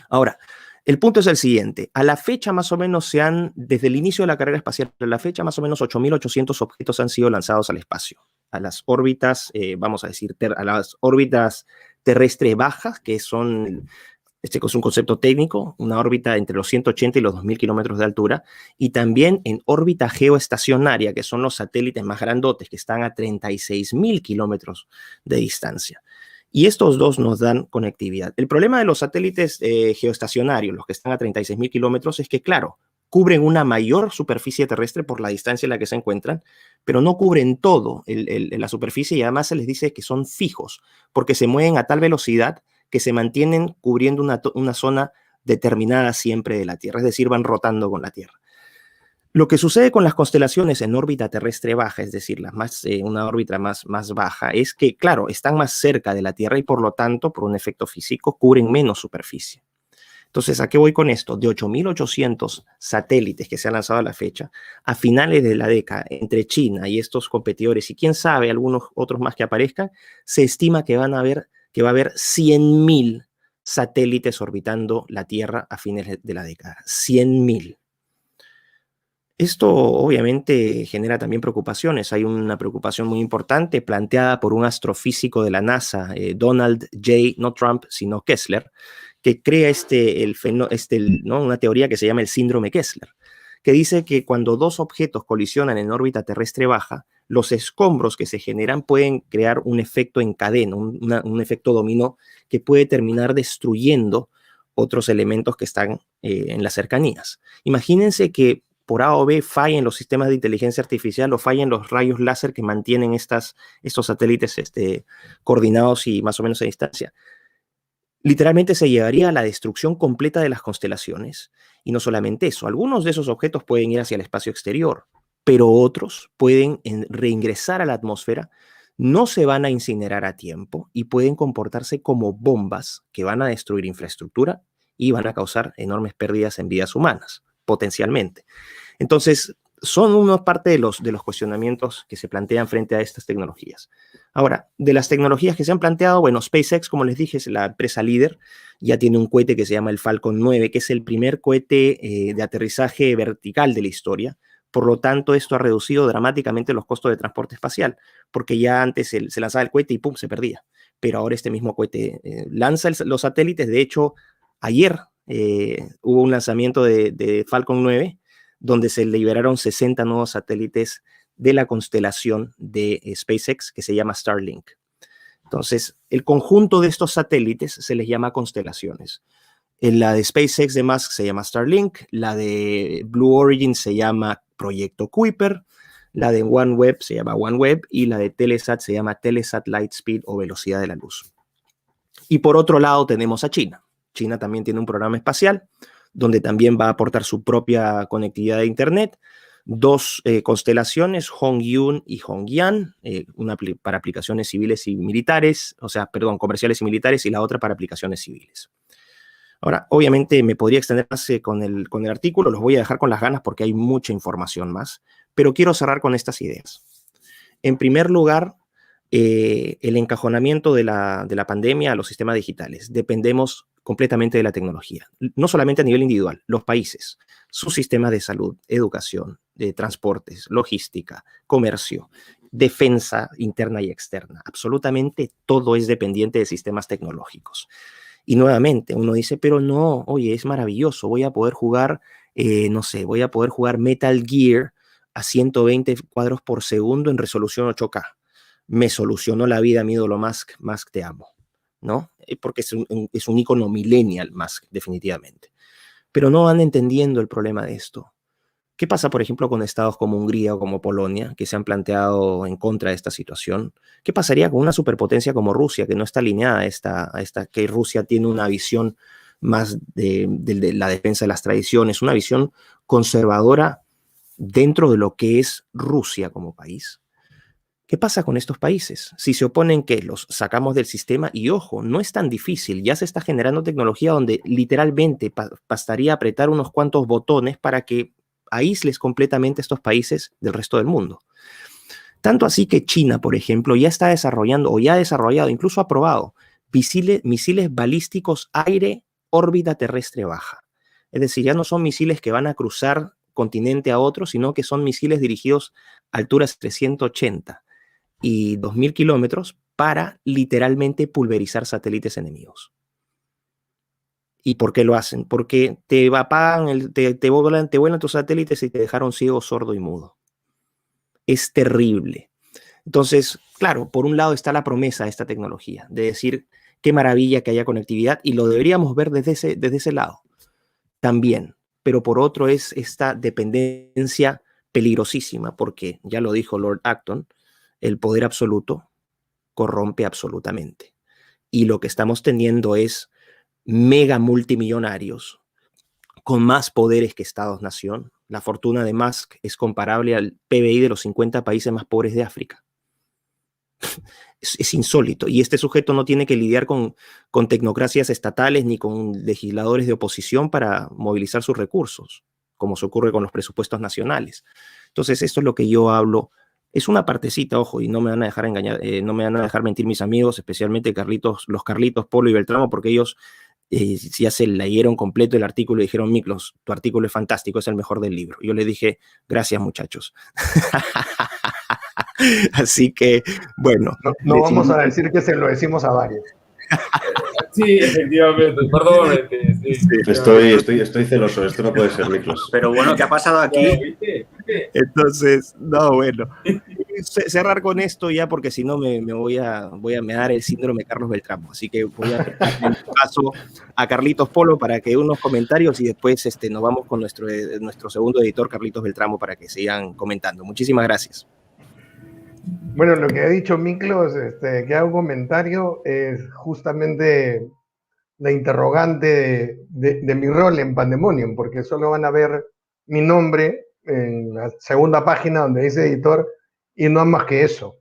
Ahora, el punto es el siguiente. A la fecha más o menos desde el inicio de la carrera espacial, a la fecha más o menos 8.800 objetos han sido lanzados al espacio, a las órbitas, vamos a decir, a las órbitas terrestres bajas, que son, este es un concepto técnico, una órbita entre los 180 y los 2.000 kilómetros de altura, y también en órbita geoestacionaria, que son los satélites más grandotes, que están a 36.000 kilómetros de distancia. Y estos dos nos dan conectividad. El problema de los satélites geoestacionarios, los que están a 36.000 kilómetros, es que, claro, cubren una mayor superficie terrestre por la distancia en la que se encuentran, pero no cubren todo la superficie, y además se les dice que son fijos, porque se mueven a tal velocidad que se mantienen cubriendo una zona determinada siempre de la Tierra, es decir, van rotando con la Tierra. Lo que sucede con las constelaciones en órbita terrestre baja, es decir, una órbita más baja, es que, claro, están más cerca de la Tierra y por lo tanto, por un efecto físico, cubren menos superficie. Entonces, ¿a qué voy con esto? De 8.800 satélites que se han lanzado a la fecha, a finales de la década, entre China y estos competidores, y quién sabe, algunos otros más que aparezcan, se estima que va a haber 100.000 satélites orbitando la Tierra a fines de la década. 100.000. Esto obviamente genera también preocupaciones. Hay una preocupación muy importante planteada por un astrofísico de la NASA, Donald J., no Trump, sino Kessler, que crea ¿no? una teoría que se llama el síndrome Kessler, que dice que cuando dos objetos colisionan en órbita terrestre baja, los escombros que se generan pueden crear un efecto en cadena, un efecto dominó que puede terminar destruyendo otros elementos que están en las cercanías. Imagínense que por A o B fallen los sistemas de inteligencia artificial o fallen los rayos láser que mantienen estos satélites coordinados y más o menos a distancia. Literalmente se llegaría a la destrucción completa de las constelaciones. Y no solamente eso, algunos de esos objetos pueden ir hacia el espacio exterior, pero otros pueden reingresar a la atmósfera, no se van a incinerar a tiempo y pueden comportarse como bombas que van a destruir infraestructura y van a causar enormes pérdidas en vidas humanas, potencialmente. Entonces, son una parte de los cuestionamientos que se plantean frente a estas tecnologías. Ahora, de las tecnologías que se han planteado, bueno, SpaceX, como les dije, es la empresa líder, ya tiene un cohete que se llama el Falcon 9, que es el primer cohete de aterrizaje vertical de la historia. Por lo tanto, esto ha reducido dramáticamente los costos de transporte espacial, porque ya antes se lanzaba el cohete y ¡pum!, se perdía. Pero ahora este mismo cohete lanza los satélites. De hecho, ayer hubo un lanzamiento de Falcon 9, donde se liberaron 60 nuevos satélites de la constelación de SpaceX, que se llama Starlink. Entonces, el conjunto de estos satélites se les llama constelaciones. La de SpaceX de Musk se llama Starlink, la de Blue Origin se llama Proyecto Kuiper, la de OneWeb se llama OneWeb y la de Telesat se llama Telesat Lightspeed o velocidad de la luz. Y por otro lado tenemos a China. China también tiene un programa espacial donde también va a aportar su propia conectividad de Internet. Dos constelaciones, Hongyun y Hongyan, una para aplicaciones civiles y militares, comerciales y militares, y la otra para aplicaciones civiles. Ahora, obviamente me podría extender más con el artículo, los voy a dejar con las ganas porque hay mucha información más, pero quiero cerrar con estas ideas. En primer lugar, el encajonamiento de la pandemia a los sistemas digitales. Dependemos completamente de la tecnología, no solamente a nivel individual, los países, sus sistemas de salud, educación, de transportes, logística, comercio, defensa interna y externa. Absolutamente todo es dependiente de sistemas tecnológicos. Y nuevamente uno dice, pero no, oye, es maravilloso, voy a poder jugar, voy a poder jugar Metal Gear a 120 cuadros por segundo en resolución 8K. Me solucionó la vida mi ídolo Musk, Musk te amo, ¿no? Porque es un ícono millennial Musk, definitivamente. Pero no van entendiendo el problema de esto. ¿Qué pasa, por ejemplo, con estados como Hungría o como Polonia, que se han planteado en contra de esta situación? ¿Qué pasaría con una superpotencia como Rusia, que no está alineada a esta que Rusia tiene una visión más de la defensa de las tradiciones, una visión conservadora dentro de lo que es Rusia como país? ¿Qué pasa con estos países? Si se oponen, ¿qué? Los sacamos del sistema y, ojo, no es tan difícil. Ya se está generando tecnología donde literalmente bastaría apretar unos cuantos botones para que aísles completamente estos países del resto del mundo. Tanto así que China, por ejemplo, ya está desarrollando o ya ha desarrollado, incluso ha probado, misiles balísticos aire órbita terrestre baja. Es decir, ya no son misiles que van a cruzar continente a otro, sino que son misiles dirigidos a alturas 380 y 2000 kilómetros para literalmente pulverizar satélites enemigos. ¿Y por qué lo hacen? Porque te apagan, te vuelan tus satélites y te dejaron ciego, sordo y mudo. Es terrible. Entonces, claro, por un lado está la promesa de esta tecnología, de decir qué maravilla que haya conectividad, y lo deberíamos ver desde ese lado también. Pero por otro es esta dependencia peligrosísima, porque ya lo dijo Lord Acton, el poder absoluto corrompe absolutamente. Y lo que estamos teniendo es mega multimillonarios con más poderes que Estados-nación. La fortuna de Musk es comparable al PBI de los 50 países más pobres de África. Es insólito. Y este sujeto no tiene que lidiar con tecnocracias estatales ni con legisladores de oposición para movilizar sus recursos, como se ocurre con los presupuestos nacionales. Entonces, esto es lo que yo hablo. Es una partecita, ojo, y no me van a dejar engañar, no me van a dejar mentir mis amigos, especialmente los Carlitos Polo y Beltramo, porque ellos ya se leyeron completo el artículo y dijeron, Miklos, tu artículo es fantástico, es el mejor del libro. Yo le dije, gracias muchachos. Así que, bueno. No vamos a decir que se lo decimos a varios. Sí, efectivamente, perdón. Estoy celoso, esto no puede ser, Miklos. Pero bueno, ¿qué ha pasado aquí? Entonces, no, bueno. Cerrar con esto ya, porque si no me voy a dar el síndrome de Carlos Beltramo. Así que voy a en tu caso a Carlitos Polo para que unos comentarios y después nos vamos con nuestro segundo editor, Carlitos Beltramo, para que sigan comentando. Muchísimas gracias. Bueno, lo que ha dicho Miklos, que haga un comentario, es justamente la interrogante de mi rol en Pandemonium, porque solo van a ver mi nombre en la segunda página donde dice editor y no más que eso.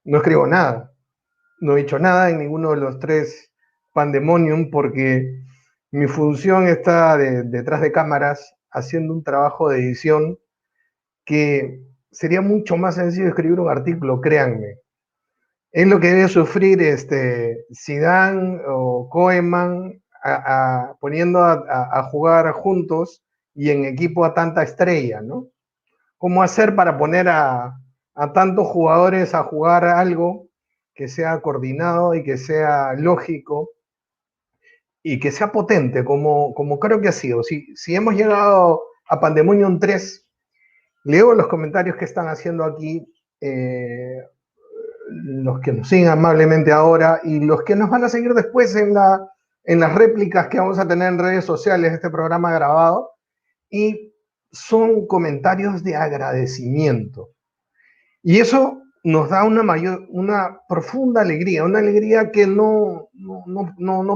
No escribo nada, no he dicho nada en ninguno de los 3 Pandemonium porque mi función está detrás de cámaras haciendo un trabajo de edición que sería mucho más sencillo escribir un artículo, créanme. Es lo que debe sufrir Zidane o Koeman poniendo a jugar juntos y en equipo a tanta estrella, ¿no? ¿Cómo hacer para poner a tantos jugadores a jugar algo que sea coordinado y que sea lógico y que sea potente, como creo que ha sido? Si hemos llegado a Pandemonium 3, leo los comentarios que están haciendo aquí los que nos siguen amablemente ahora y los que nos van a seguir después en las réplicas que vamos a tener en redes sociales, este programa grabado, y son comentarios de agradecimiento. Y eso nos da una profunda alegría, una alegría que no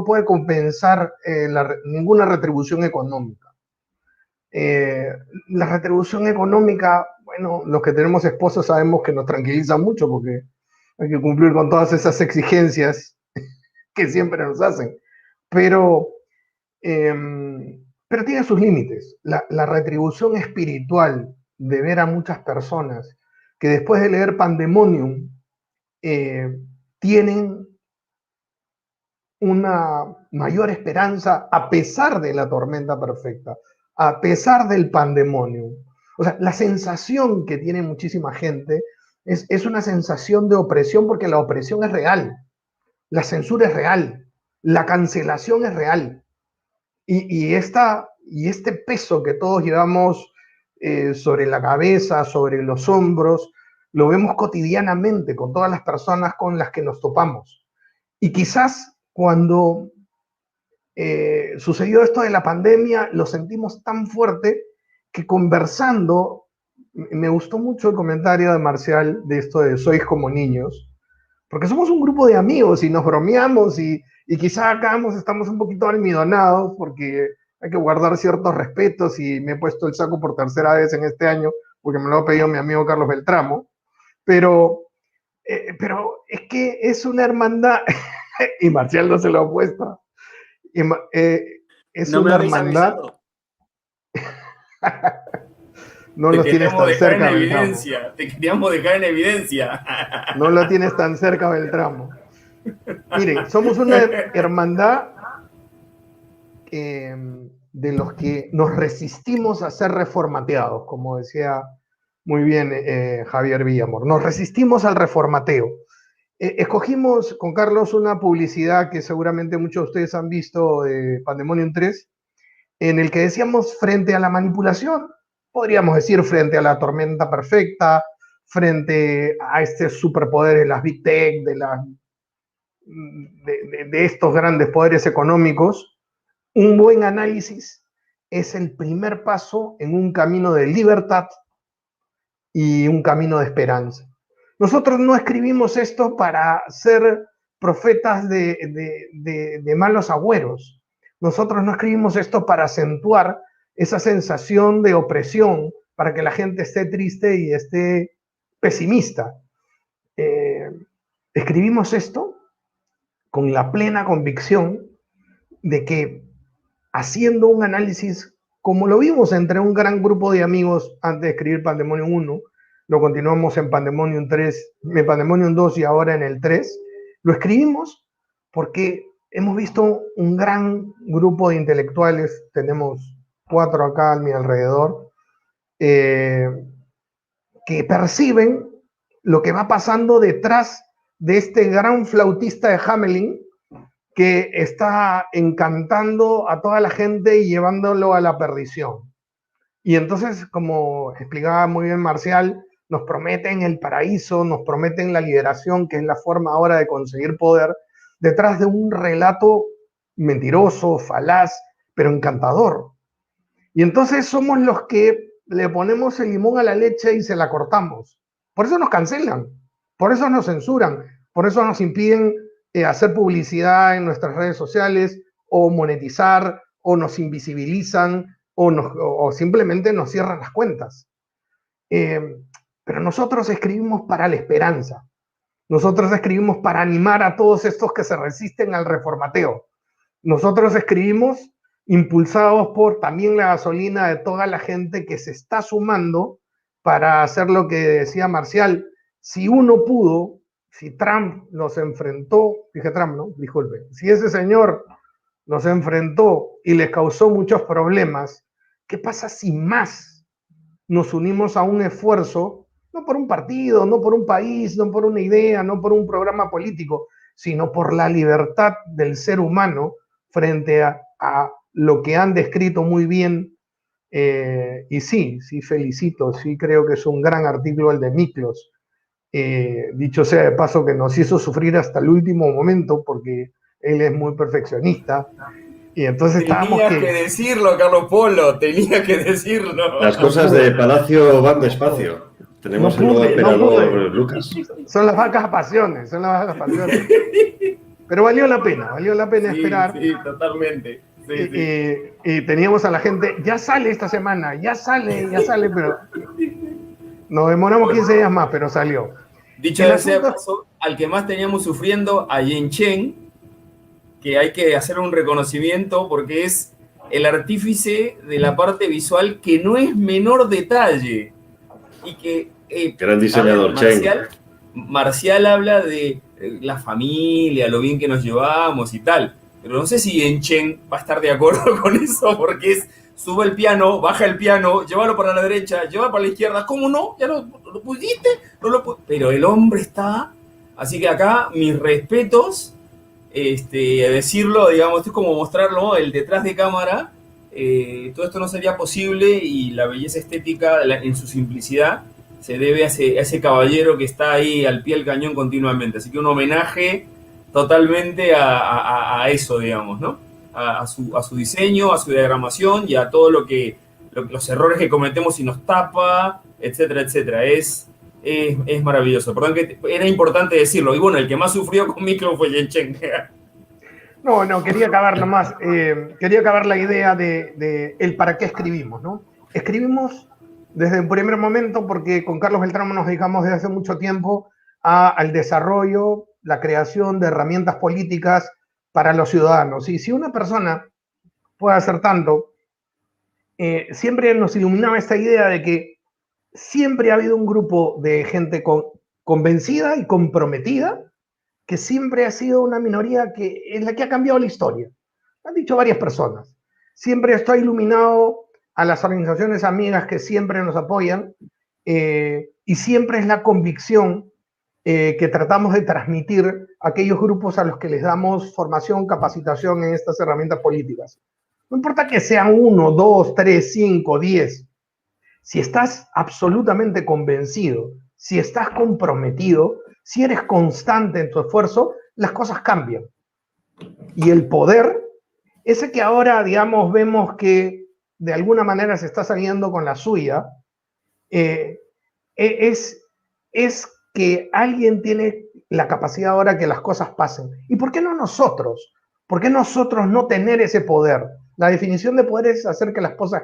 puede compensar ninguna retribución económica. La retribución económica, bueno, los que tenemos esposos sabemos que nos tranquiliza mucho porque hay que cumplir con todas esas exigencias que siempre nos hacen, pero tiene sus límites. La retribución espiritual de ver a muchas personas que después de leer Pandemonium tienen una mayor esperanza a pesar de la tormenta perfecta, a pesar del Pandemonium. O sea, la sensación que tiene muchísima gente es una sensación de opresión porque la opresión es real, la censura es real, la cancelación es real. Y este peso que todos llevamos sobre la cabeza, sobre los hombros, lo vemos cotidianamente con todas las personas con las que nos topamos. Y quizás cuando sucedió esto de la pandemia, lo sentimos tan fuerte que conversando, me gustó mucho el comentario de Marcial de esto de sois como niños, porque somos un grupo de amigos y nos bromeamos y quizá acá estamos un poquito almidonados porque hay que guardar ciertos respetos y me he puesto el saco por 3ª vez en este año porque me lo ha pedido mi amigo Carlos Beltramo, pero es que es una hermandad y Marcial no se lo ha puesto. Es no una me habéis hermandad. avisado. No lo tienes tan cerca, Beltramo. Te queríamos dejar en evidencia. No lo tienes tan cerca, Beltramo. Miren, somos una hermandad de los que nos resistimos a ser reformateados, como decía muy bien Javier Villamor. Nos resistimos al reformateo. Escogimos con Carlos una publicidad que seguramente muchos de ustedes han visto de Pandemonium 3, en el que decíamos frente a la manipulación, podríamos decir frente a la tormenta perfecta, frente a este superpoder de las Big Tech, de estos grandes poderes económicos, un buen análisis es el primer paso en un camino de libertad y un camino de esperanza. Nosotros no escribimos esto para ser profetas de malos agüeros. Nosotros no escribimos esto para acentuar esa sensación de opresión, para que la gente esté triste y esté pesimista. Escribimos esto con la plena convicción de que haciendo un análisis, como lo vimos entre un gran grupo de amigos antes de escribir Pandemonium 1, lo continuamos en Pandemonium 3, en Pandemonium 2 y ahora en el 3, lo escribimos porque hemos visto un gran grupo de intelectuales, tenemos 4 acá a mi alrededor, que perciben lo que va pasando detrás de este gran flautista de Hamelin que está encantando a toda la gente y llevándolo a la perdición. Y entonces, como explicaba muy bien Marcial, nos prometen el paraíso, nos prometen la liberación, que es la forma ahora de conseguir poder, detrás de un relato mentiroso, falaz, pero encantador. Y entonces somos los que le ponemos el limón a la leche y se la cortamos. Por eso nos cancelan, por eso nos censuran, por eso nos impiden hacer publicidad en nuestras redes sociales o monetizar o nos invisibilizan o simplemente nos cierran las cuentas. Pero nosotros escribimos para la esperanza. Nosotros escribimos para animar a todos estos que se resisten al reformateo. Nosotros escribimos impulsados por también la gasolina de toda la gente que se está sumando para hacer lo que decía Marcial. Si uno pudo, si Trump nos enfrentó, dije Trump, ¿no? Disculpe. Si ese señor nos enfrentó y les causó muchos problemas, ¿qué pasa si más nos unimos a un esfuerzo, no por un partido, no por un país, no por una idea, no por un programa político, sino por la libertad del ser humano frente a lo que han descrito muy bien? Y sí, felicito, sí creo que es un gran artículo el de Miklos. Dicho sea de paso que nos hizo sufrir hasta el último momento porque él es muy perfeccionista. Y entonces tenías que decirlo, Carlos Polo, tenías que decirlo. Las cosas de Palacio van despacio. Tenemos el nuevo operador Lucas. Son las vacas pasiones, Pero valió la pena esperar. Sí, totalmente. Sí. Y teníamos a la gente, ya sale esta semana, ya sale, pero nos demoramos 15 días más, pero salió. Dicho sea paso, al que más teníamos sufriendo, a Yen Chen, que hay que hacer un reconocimiento porque es el artífice de la parte visual que no es menor detalle. Y que gran diseñador, Marcial habla de la familia, lo bien que nos llevamos y tal. Pero no sé si Yen Chen va a estar de acuerdo con eso, porque es sube el piano, baja el piano, llévalo para la derecha, llévalo para la izquierda. ¿Cómo no? ¿Ya lo pudiste? Pero el hombre está. Así que acá mis respetos, decirlo, digamos, esto es como mostrarlo, ¿no? El detrás de cámara. Todo esto no sería posible y la belleza estética en su simplicidad se debe a ese caballero que está ahí al pie del cañón continuamente. Así que un homenaje totalmente a eso, digamos, ¿no? A su diseño, a su diagramación y a todo los errores que cometemos y nos tapa, etcétera, etcétera. Es maravilloso. Perdón, que era importante decirlo. Y bueno, el que más sufrió con Miklos fue Yen Chen. No, quería acabar nomás. Quería acabar la idea de el para qué escribimos, ¿no? Escribimos desde el primer momento porque con Carlos Beltramo nos dedicamos desde hace mucho tiempo al desarrollo, la creación de herramientas políticas para los ciudadanos. Y si una persona puede hacer tanto, siempre nos iluminaba esta idea de que siempre ha habido un grupo de gente convencida y comprometida, que siempre ha sido una minoría que es la que ha cambiado la historia. Lo han dicho varias personas. Siempre está iluminado a las organizaciones amigas que siempre nos apoyan y siempre es la convicción que tratamos de transmitir a aquellos grupos a los que les damos formación, capacitación en estas herramientas políticas. No importa que sean 1, 2, 3, 5, 10. Si estás absolutamente convencido, si estás comprometido, si eres constante en tu esfuerzo, las cosas cambian. Y el poder, ese que ahora, digamos, vemos que de alguna manera se está saliendo con la suya, es que alguien tiene la capacidad ahora que las cosas pasen. ¿Y por qué no nosotros? ¿Por qué nosotros no tener ese poder? La definición de poder es hacer que las cosas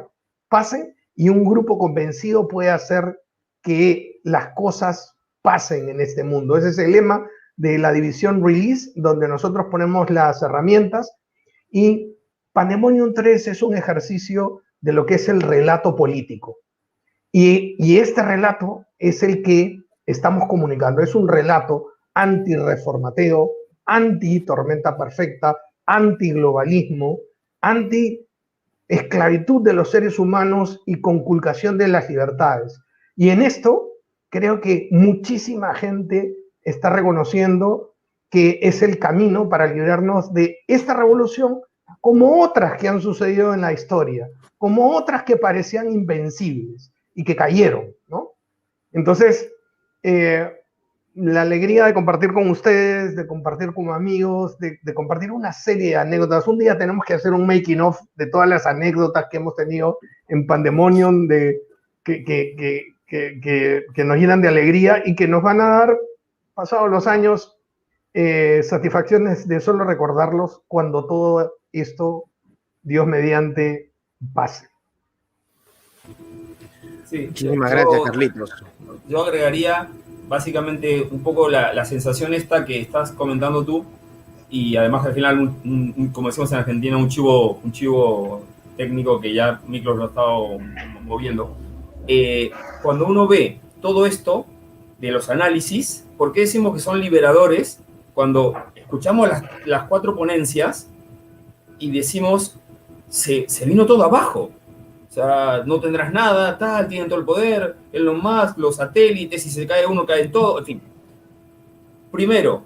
pasen y un grupo convencido puede hacer que las cosas pasen en este mundo. Ese es el lema de la división Release, donde nosotros ponemos las herramientas, y Pandemonium 3 es un ejercicio de lo que es el relato político. Y este relato es el que estamos comunicando. Es un relato anti-reformateo, anti-tormenta perfecta, antiglobalismo, anti-esclavitud de los seres humanos y conculcación de las libertades. Y en esto creo que muchísima gente está reconociendo que es el camino para librarnos de esta revolución, como otras que han sucedido en la historia, como otras que parecían invencibles y que cayeron, ¿no? Entonces, la alegría de compartir con ustedes, de compartir como amigos, de compartir una serie de anécdotas. Un día tenemos que hacer un making of de todas las anécdotas que hemos tenido en Pandemonium, que nos llenan de alegría y que nos van a dar, pasados los años, satisfacciones de solo recordarlos cuando todo esto, Dios mediante, pase. Sí, Muchísimas gracias, Carlitos. Yo agregaría básicamente un poco la sensación esta que estás comentando tú, y además al final, como decimos en Argentina, un chivo técnico que ya Miklos lo ha estado moviendo. Cuando uno ve todo esto de los análisis, ¿por qué decimos que son liberadores? Cuando escuchamos las 4 ponencias y decimos, se vino todo abajo. O sea, no tendrás nada, tal, tienen todo el poder, Elon Musk, los satélites, si se cae uno, caen todos, en fin. Primero,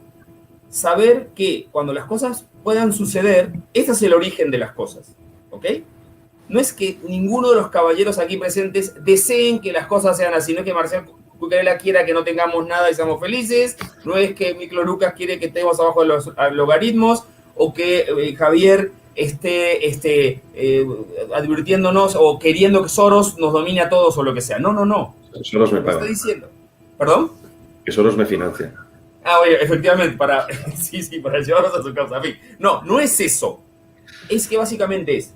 saber que cuando las cosas puedan suceder, ese es el origen de las cosas, ¿ok? No es que ninguno de los caballeros aquí presentes deseen que las cosas sean así, no es que Marcial Cucarela quiera que no tengamos nada y seamos felices, no es que Miklo Lucas quiere que estemos abajo de los logaritmos, o que Javier esté advirtiéndonos o queriendo que Soros nos domine a todos o lo que sea. No. Soros me paga. Estoy diciendo. ¿Perdón? Que Soros me financia. Oye, efectivamente, para llevarnos a su causa. En fin, no es eso. Es que básicamente es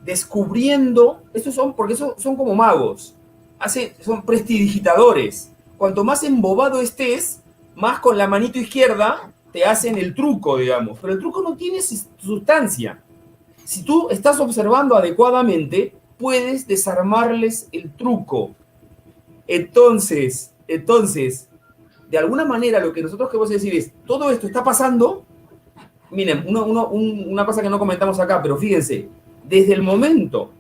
descubriendo, porque son como magos, son prestidigitadores. Cuanto más embobado estés, más con la manito izquierda te hacen el truco, digamos. Pero el truco no tiene sustancia. Si tú estás observando adecuadamente, puedes desarmarles el truco. Entonces, de alguna manera lo que nosotros queremos decir es, todo esto está pasando. Miren, una cosa que no comentamos acá, pero fíjense, desde el momento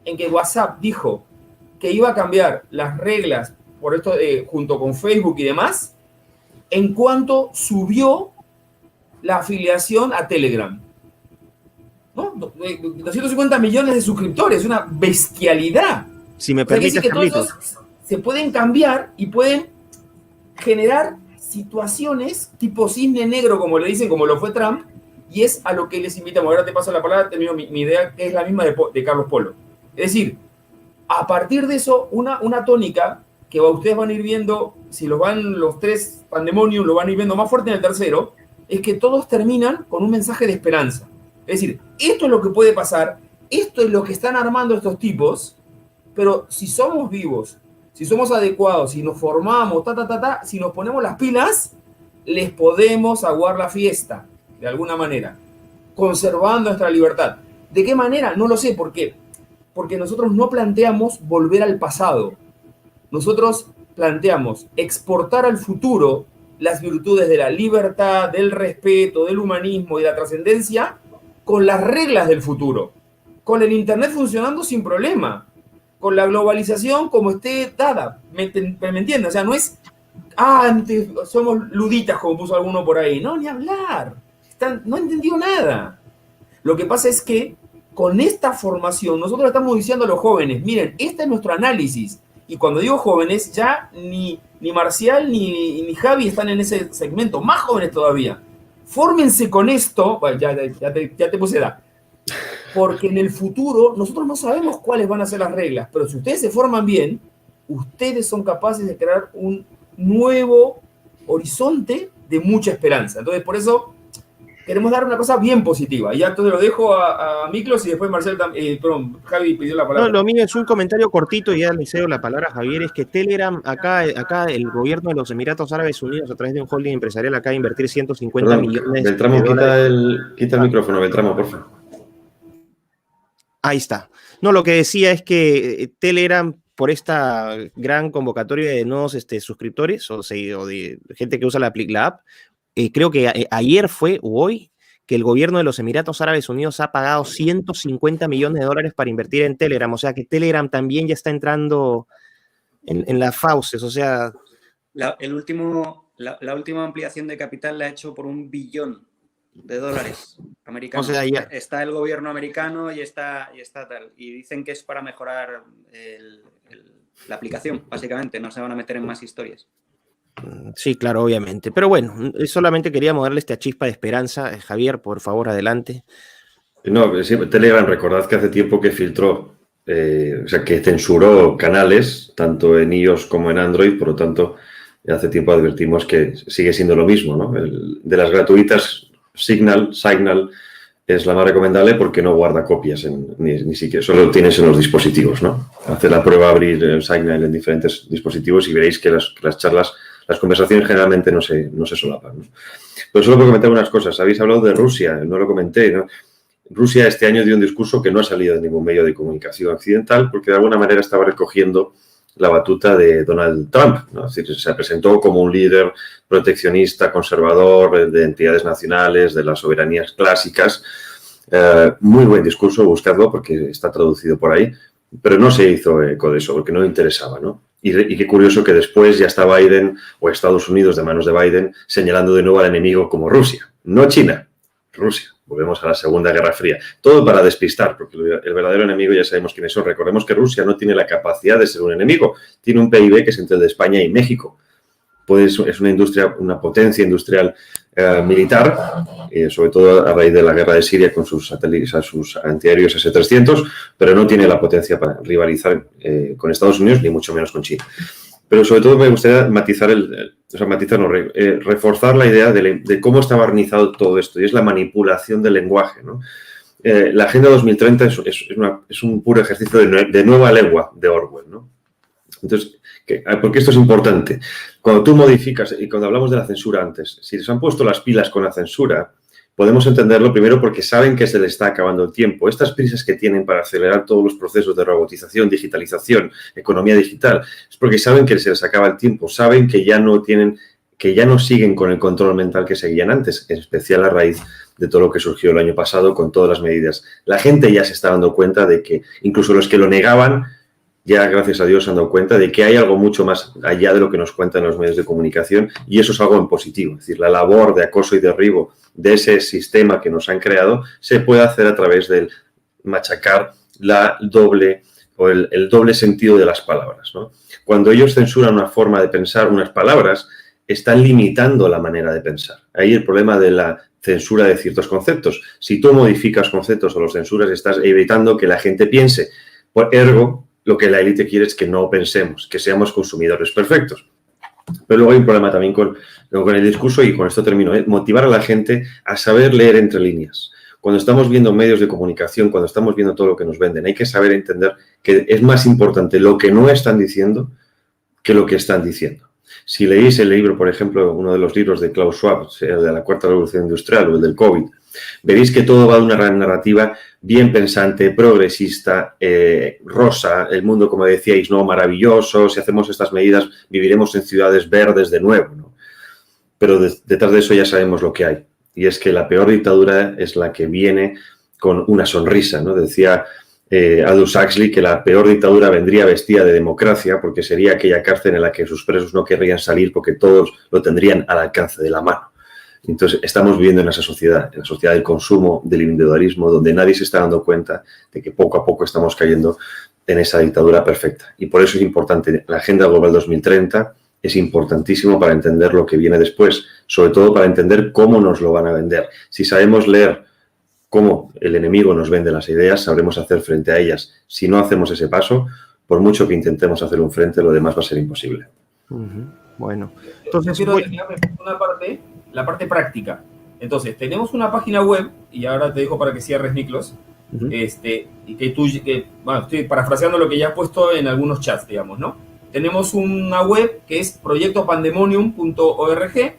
en que WhatsApp dijo que iba a cambiar las reglas por esto, junto con Facebook y demás, en cuanto subió la afiliación a Telegram, ¿no? 250 millones de suscriptores, una bestialidad. Si me permites, que Carlitos. todos se pueden cambiar y pueden generar situaciones tipo cisne negro, como le dicen, como lo fue Trump, y es a lo que les invitamos. Ahora te paso la palabra, termino mi idea, que es la misma de Carlos Polo. Es decir, a partir de eso, una tónica que ustedes van a ir viendo, si los 3 Pandemonium, lo van a ir viendo más fuerte en el tercero, es que todos terminan con un mensaje de esperanza. Es decir, esto es lo que puede pasar, esto es lo que están armando estos tipos, pero si somos vivos, si somos adecuados, si nos formamos, si nos ponemos las pilas, les podemos aguar la fiesta, de alguna manera, conservando nuestra libertad. ¿De qué manera? No lo sé. ¿Por qué? Porque nosotros no planteamos volver al pasado. Nosotros planteamos exportar al futuro las virtudes de la libertad, del respeto, del humanismo y de la trascendencia con las reglas del futuro. Con el Internet funcionando sin problema. Con la globalización como esté dada. ¿Me entiendes? O sea, no es, antes somos luditas, como puso alguno por ahí. No, ni hablar. No entendió nada. Lo que pasa es que con esta formación nosotros estamos diciendo a los jóvenes, miren, este es nuestro análisis. Y cuando digo jóvenes, ya ni Marcial ni Javi están en ese segmento, más jóvenes todavía. Fórmense con esto, bueno, ya te puse edad, porque en el futuro nosotros no sabemos cuáles van a ser las reglas, pero si ustedes se forman bien, ustedes son capaces de crear un nuevo horizonte de mucha esperanza. Entonces, por eso queremos dar una cosa bien positiva. Y ya entonces lo dejo a Miklos y después Marcel, Javi pidió la palabra. No, lo mío es un comentario cortito y ya le cedo la palabra a Javier. Es que Telegram, acá el gobierno de los Emiratos Árabes Unidos, a través de un holding empresarial, acaba de invertir 150 millones Beltramo, de dólares. quita el micrófono, Beltramo, por favor. Ahí está. No, lo que decía es que Telegram, por esta gran convocatoria de nuevos suscriptores o de gente que usa la app, creo que ayer fue o hoy que el gobierno de los Emiratos Árabes Unidos ha pagado 150 millones de dólares para invertir en Telegram. O sea que Telegram también ya está entrando en las fauces. O sea, la última ampliación de capital la ha hecho por $1 billón americanos. O sea, ya. Está el gobierno americano y está tal. Y dicen que es para mejorar la aplicación, básicamente. No se van a meter en más historias. Sí, claro, obviamente. Pero bueno, solamente queríamos darle esta chispa de esperanza. Javier, por favor, adelante. No, sí, Telegram, recordad que hace tiempo que filtró, o sea, que censuró canales, tanto en iOS como en Android, por lo tanto, hace tiempo advertimos que sigue siendo lo mismo, ¿no? De las gratuitas, Signal es la más recomendable porque no guarda copias, ni siquiera, solo lo tienes en los dispositivos, ¿no? Hacer la prueba, abrir el Signal en diferentes dispositivos y veréis que las charlas, las conversaciones generalmente no se solapan, ¿no? Pero solo por comentar unas cosas. Habéis hablado de Rusia, no lo comenté, ¿no? Rusia este año dio un discurso que no ha salido de ningún medio de comunicación occidental porque de alguna manera estaba recogiendo la batuta de Donald Trump, ¿no? Es decir, se presentó como un líder proteccionista, conservador, de entidades nacionales, de las soberanías clásicas. Muy buen discurso, buscadlo porque está traducido por ahí, pero no se hizo eco de eso porque no le interesaba, ¿no? Y qué curioso que después ya está Biden o Estados Unidos de manos de Biden señalando de nuevo al enemigo como Rusia, no China, Rusia. Volvemos a la Segunda Guerra Fría. Todo para despistar, porque el verdadero enemigo ya sabemos quiénes son. Recordemos que Rusia no tiene la capacidad de ser un enemigo. Tiene un PIB que es entre el de España y México. Pues es una industria, una potencia industrial militar, sobre todo a raíz de la guerra de Siria con sus satélites, sus antiaéreos S-300, pero no tiene la potencia para rivalizar con Estados Unidos, ni mucho menos con China. Pero sobre todo me gustaría reforzar la idea de cómo está barnizado todo esto, y es la manipulación del lenguaje, ¿no? La Agenda 2030 es un puro ejercicio de nueva lengua de Orwell, ¿no? Entonces, ¿por qué esto es importante? Cuando tú modificas, y cuando hablamos de la censura antes, si les han puesto las pilas con la censura, podemos entenderlo primero porque saben que se les está acabando el tiempo. Estas prisas que tienen para acelerar todos los procesos de robotización, digitalización, economía digital, es porque saben que se les acaba el tiempo, saben que ya no siguen con el control mental que seguían antes, en especial a raíz de todo lo que surgió el año pasado con todas las medidas. La gente ya se está dando cuenta de que, incluso los que lo negaban, ya gracias a Dios se han dado cuenta de que hay algo mucho más allá de lo que nos cuentan los medios de comunicación, y eso es algo en positivo. Es decir, la labor de acoso y derribo de ese sistema que nos han creado se puede hacer a través del machacar el doble sentido de las palabras, ¿no? Cuando ellos censuran una forma de pensar, unas palabras, están limitando la manera de pensar. Ahí el problema de la censura de ciertos conceptos. Si tú modificas conceptos o los censuras, estás evitando que la gente piense. Ergo, lo que la élite quiere es que no pensemos, que seamos consumidores perfectos. Pero luego hay un problema también con el discurso, y con esto termino, motivar a la gente a saber leer entre líneas. Cuando estamos viendo medios de comunicación, cuando estamos viendo todo lo que nos venden, hay que saber entender que es más importante lo que no están diciendo que lo que están diciendo. Si leéis el libro, por ejemplo, uno de los libros de Klaus Schwab, el de la Cuarta Revolución Industrial o el del COVID, veréis que todo va de una narrativa bien pensante, progresista, rosa, el mundo, como decíais, ¿no? Maravilloso, si hacemos estas medidas viviremos en ciudades verdes de nuevo, ¿no? Pero detrás de eso ya sabemos lo que hay, y es que la peor dictadura es la que viene con una sonrisa, ¿no? Decía Aldous Huxley que la peor dictadura vendría vestida de democracia, porque sería aquella cárcel en la que sus presos no querrían salir porque todos lo tendrían al alcance de la mano. Entonces, estamos viviendo en esa sociedad, en la sociedad del consumo, del individualismo, donde nadie se está dando cuenta de que poco a poco estamos cayendo en esa dictadura perfecta. Y por eso es importante, la Agenda Global 2030 es importantísimo para entender lo que viene después, sobre todo para entender cómo nos lo van a vender. Si sabemos leer cómo el enemigo nos vende las ideas, sabremos hacer frente a ellas. Si no hacemos ese paso, por mucho que intentemos hacer un frente, lo demás va a ser imposible. Bueno, entonces quiero dejarme una parte, la parte práctica. Entonces, tenemos una página web, y ahora te dejo para que cierres, Miklos, y bueno, estoy parafraseando lo que ya has puesto en algunos chats, digamos, ¿no? Tenemos una web que es proyectopandemonium.org,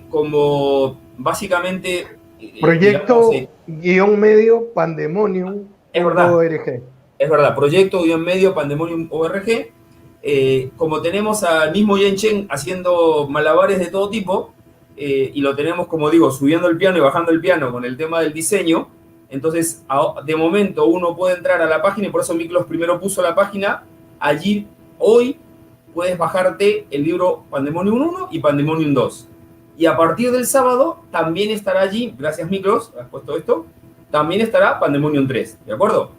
como básicamente... Proyecto _medio pandemonium. Es verdad. .org. Es verdad, proyecto _ pandemonium.org. Como tenemos al mismo Yen Chen haciendo malabares de todo tipo, y lo tenemos, como digo, subiendo el piano y bajando el piano con el tema del diseño. Entonces, de momento uno puede entrar a la página, y por eso Miklos primero puso la página. Allí, hoy, puedes bajarte el libro Pandemonium 1 y Pandemonium 2. Y a partir del sábado también estará allí, gracias Miklos, has puesto esto, también estará Pandemonium 3, ¿de acuerdo?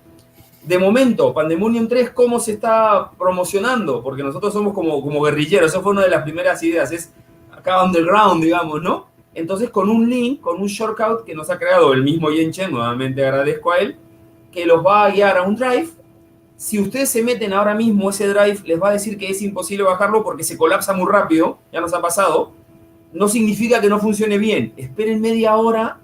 De momento, Pandemonium 3, ¿cómo se está promocionando? Porque nosotros somos como guerrilleros, eso fue una de las primeras ideas, es acá underground, digamos, ¿no? Entonces, con un link, con un shortcut que nos ha creado el mismo Yen Chen, nuevamente agradezco a él, que los va a guiar a un drive. Si ustedes se meten ahora mismo ese drive, les va a decir que es imposible bajarlo porque se colapsa muy rápido, ya nos ha pasado. No significa que no funcione bien. Esperen media hora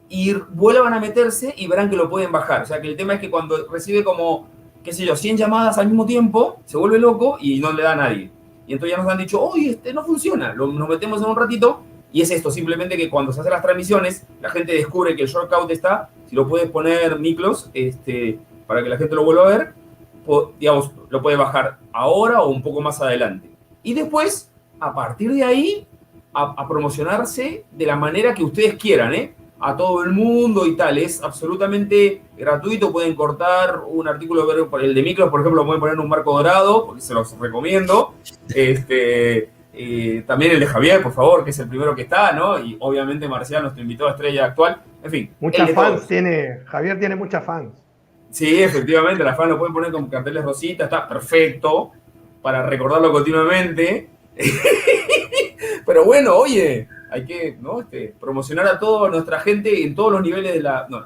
y vuelvan a meterse y verán que lo pueden bajar. O sea, que el tema es que cuando recibe como, qué sé yo, 100 llamadas al mismo tiempo, se vuelve loco y no le da a nadie. Y entonces ya nos han dicho, oye, no funciona. Nos metemos en un ratito y es esto, simplemente que cuando se hacen las transmisiones, la gente descubre que el shortcut está, si lo puedes poner, Miklos, para que la gente lo vuelva a ver, digamos, lo puede bajar ahora o un poco más adelante. Y después, a partir de ahí, a promocionarse de la manera que ustedes quieran, a todo el mundo y tal. Es absolutamente gratuito. Pueden cortar un artículo, el de Miklos, por ejemplo, lo pueden poner en un marco dorado, porque se los recomiendo. También el de Javier, por favor, que es el primero que está, ¿no? Y obviamente Marcial, nuestro invitado estrella actual. En fin. Muchas fans tiene, Javier tiene muchas fans. Sí, efectivamente, las fans lo pueden poner con carteles rositas, está perfecto, para recordarlo continuamente. Pero bueno, oye, hay que, ¿no? Promocionar a toda nuestra gente en todos los niveles de la... No.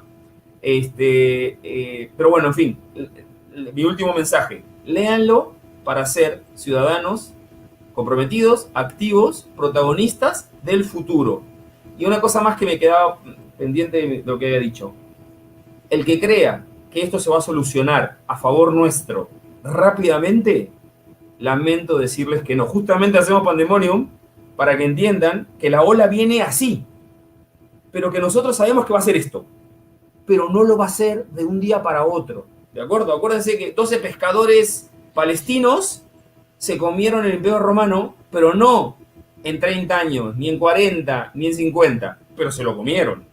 Pero bueno, en fin, mi último mensaje, léanlo para ser ciudadanos comprometidos, activos, protagonistas del futuro. Y una cosa más que me quedaba pendiente de lo que había dicho. El que crea que esto se va a solucionar a favor nuestro rápidamente, lamento decirles que no. Justamente hacemos Pandemonium para que entiendan que la ola viene así, pero que nosotros sabemos que va a ser esto, pero no lo va a hacer de un día para otro, ¿de acuerdo? Acuérdense que 12 pescadores palestinos se comieron el Imperio Romano, pero no en 30 años, ni en 40, ni en 50, pero se lo comieron,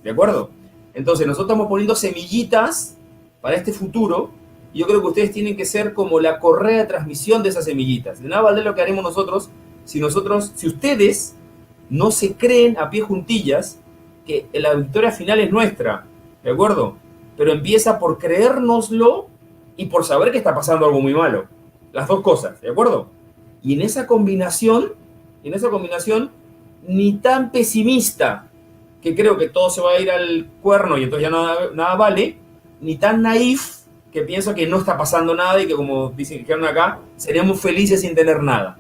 ¿de acuerdo? Entonces nosotros estamos poniendo semillitas para este futuro, y yo creo que ustedes tienen que ser como la correa de transmisión de esas semillitas. De nada vale lo que haremos nosotros si ustedes no se creen a pie juntillas que la victoria final es nuestra, ¿de acuerdo? Pero empieza por creérnoslo y por saber que está pasando algo muy malo. Las dos cosas, ¿de acuerdo? Y en esa combinación, ni tan pesimista, que creo que todo se va a ir al cuerno y entonces ya nada vale, ni tan naif, que pienso que no está pasando nada y que, como dijeron acá, seríamos felices sin tener nada.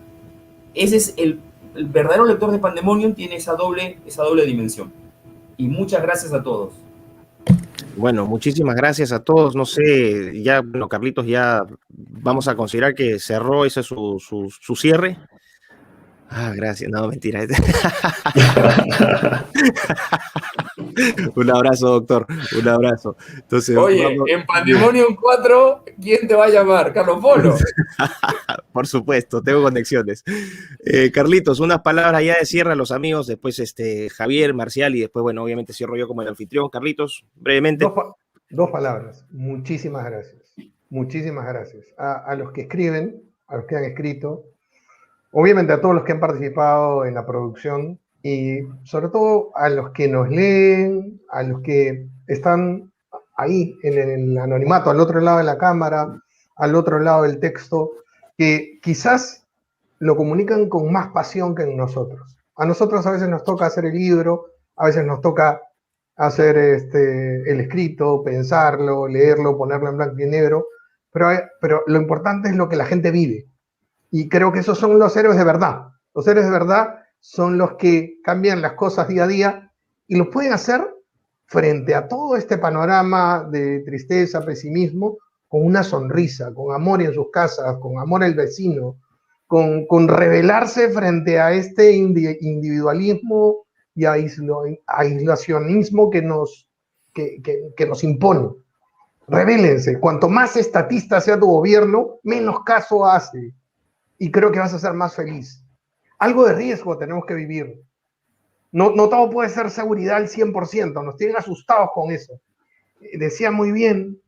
Ese es el verdadero lector de Pandemonium, tiene esa doble dimensión. Y muchas gracias a todos. Bueno, muchísimas gracias a todos. No sé, ya, bueno, Carlitos, ya vamos a considerar que cerró ese su cierre. Ah, gracias. No, mentira. Un abrazo, doctor. Un abrazo. Entonces, oye, en Pandemonium 4, ¿quién te va a llamar? ¿Carlos Polo? Por supuesto, tengo conexiones. Carlitos, unas palabras ya de cierre a los amigos, después Javier, Marcial, y después, bueno, obviamente cierro yo como el anfitrión. Carlitos, brevemente. Dos palabras. Muchísimas gracias. Muchísimas gracias. A los que escriben, a los que han escrito, obviamente a todos los que han participado en la producción, y sobre todo a los que nos leen, a los que están ahí en el anonimato, al otro lado de la cámara, al otro lado del texto, que quizás lo comunican con más pasión que nosotros. A nosotros a veces nos toca hacer el libro, a veces nos toca hacer el escrito, pensarlo, leerlo, ponerlo en blanco y negro, pero lo importante es lo que la gente vive. Y creo que esos son los héroes de verdad. Los héroes de verdad son los que cambian las cosas día a día y lo pueden hacer frente a todo este panorama de tristeza, pesimismo, con una sonrisa, con amor en sus casas, con amor al vecino, con rebelarse frente a este individualismo y aislacionismo que nos impone. Rebélense. Cuanto más estatista sea tu gobierno, menos caso hace. Y creo que vas a ser más feliz. Algo de riesgo tenemos que vivir. no todo puede ser seguridad al 100%, nos tienen asustados con eso. Decía muy bien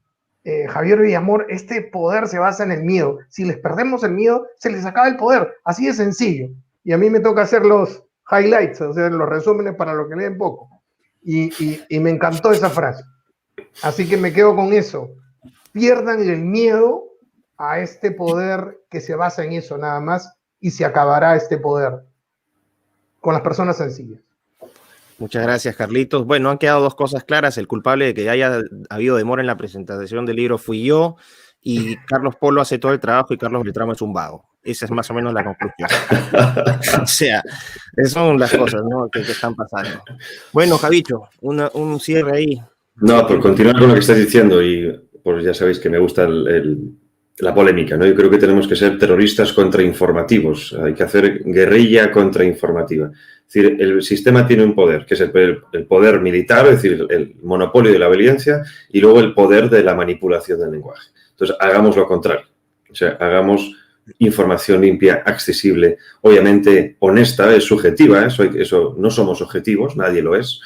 Javier Villamor, este poder se basa en el miedo. Si les perdemos el miedo, se les acaba el poder. Así de sencillo. Y a mí me toca hacer los highlights, o sea, los resúmenes para los que leen poco. Y me encantó esa frase. Así que me quedo con eso. Pierdan el miedo a este poder que se basa en eso nada más y se acabará este poder con las personas sencillas. Muchas gracias, Carlitos. Bueno, han quedado dos cosas claras. El culpable de que haya habido demora en la presentación del libro fui yo, y Carlos Polo hace todo el trabajo y Carlos Beltramo es un vago. Esa es más o menos la conclusión. O sea, esas son las cosas, ¿no?, que están pasando. Bueno, Javicho, un cierre ahí. No, por continuar con lo que estás diciendo, y pues ya sabéis que me gusta la polémica, ¿no? Yo creo que tenemos que ser terroristas contrainformativos. Hay que hacer guerrilla contrainformativa. Es decir, el sistema tiene un poder, que es el poder militar, es decir, el monopolio de la obediencia, y luego el poder de la manipulación del lenguaje. Entonces, hagamos lo contrario. O sea, hagamos información limpia, accesible, obviamente honesta, es subjetiva, eso no somos objetivos, nadie lo es,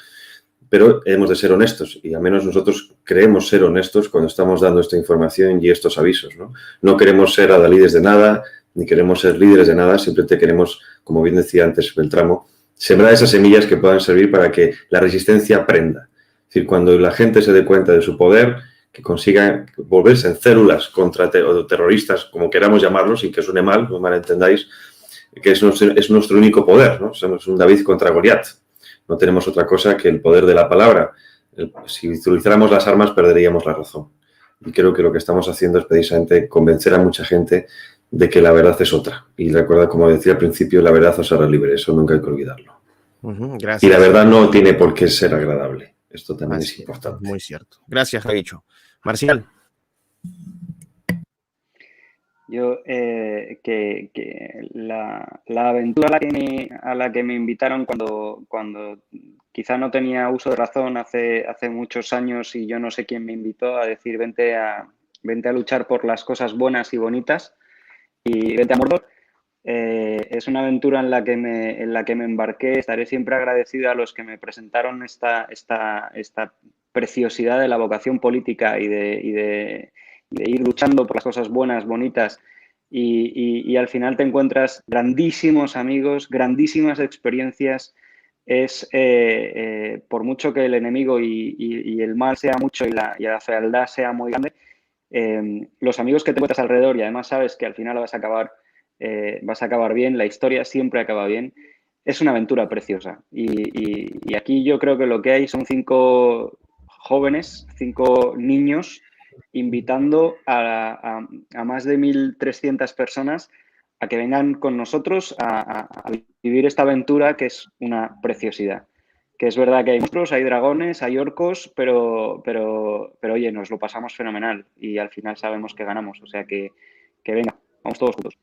pero hemos de ser honestos, y al menos nosotros creemos ser honestos cuando estamos dando esta información y estos avisos, ¿no? No queremos ser adalides de nada, ni queremos ser líderes de nada, simplemente queremos, como bien decía antes Beltramo, sembrar esas semillas que puedan servir para que la resistencia aprenda. Es decir, cuando la gente se dé cuenta de su poder, que consiga volverse en células contra terroristas, como queramos llamarlos, sin que suene mal, no malentendáis, que es nuestro único poder, ¿no? Somos un David contra Goliat. No tenemos otra cosa que el poder de la palabra. Si utilizáramos las armas, perderíamos la razón. Y creo que lo que estamos haciendo es precisamente convencer a mucha gente de que la verdad es otra. Y recuerda, como decía al principio, la verdad os hará libre. Eso nunca hay que olvidarlo. Gracias. Y la verdad no tiene por qué ser agradable. Esto también es importante. Muy cierto. Gracias, Javicho. Marcial. Yo, que la aventura a la que me invitaron cuando quizá no tenía uso de razón hace muchos años, y yo no sé quién me invitó a decir vente a luchar por las cosas buenas y bonitas y vente a Mordor, es una aventura en la que me embarqué. Estaré siempre agradecido a los que me presentaron esta preciosidad de la vocación política y de ir luchando por las cosas buenas, bonitas, y al final te encuentras grandísimos amigos, grandísimas experiencias. Es, por mucho que el enemigo y el mal sea mucho y la fealdad sea muy grande, los amigos que te encuentras alrededor, y además sabes que al final vas a acabar bien, la historia siempre acaba bien, es una aventura preciosa. Y aquí yo creo que lo que hay son 5 jóvenes, 5 niños, invitando a más de 1.300 personas a que vengan con nosotros a vivir esta aventura, que es una preciosidad. Que es verdad que hay monstruos, hay dragones, hay orcos, pero oye, nos lo pasamos fenomenal y al final sabemos que ganamos. O sea que venga, vamos todos juntos.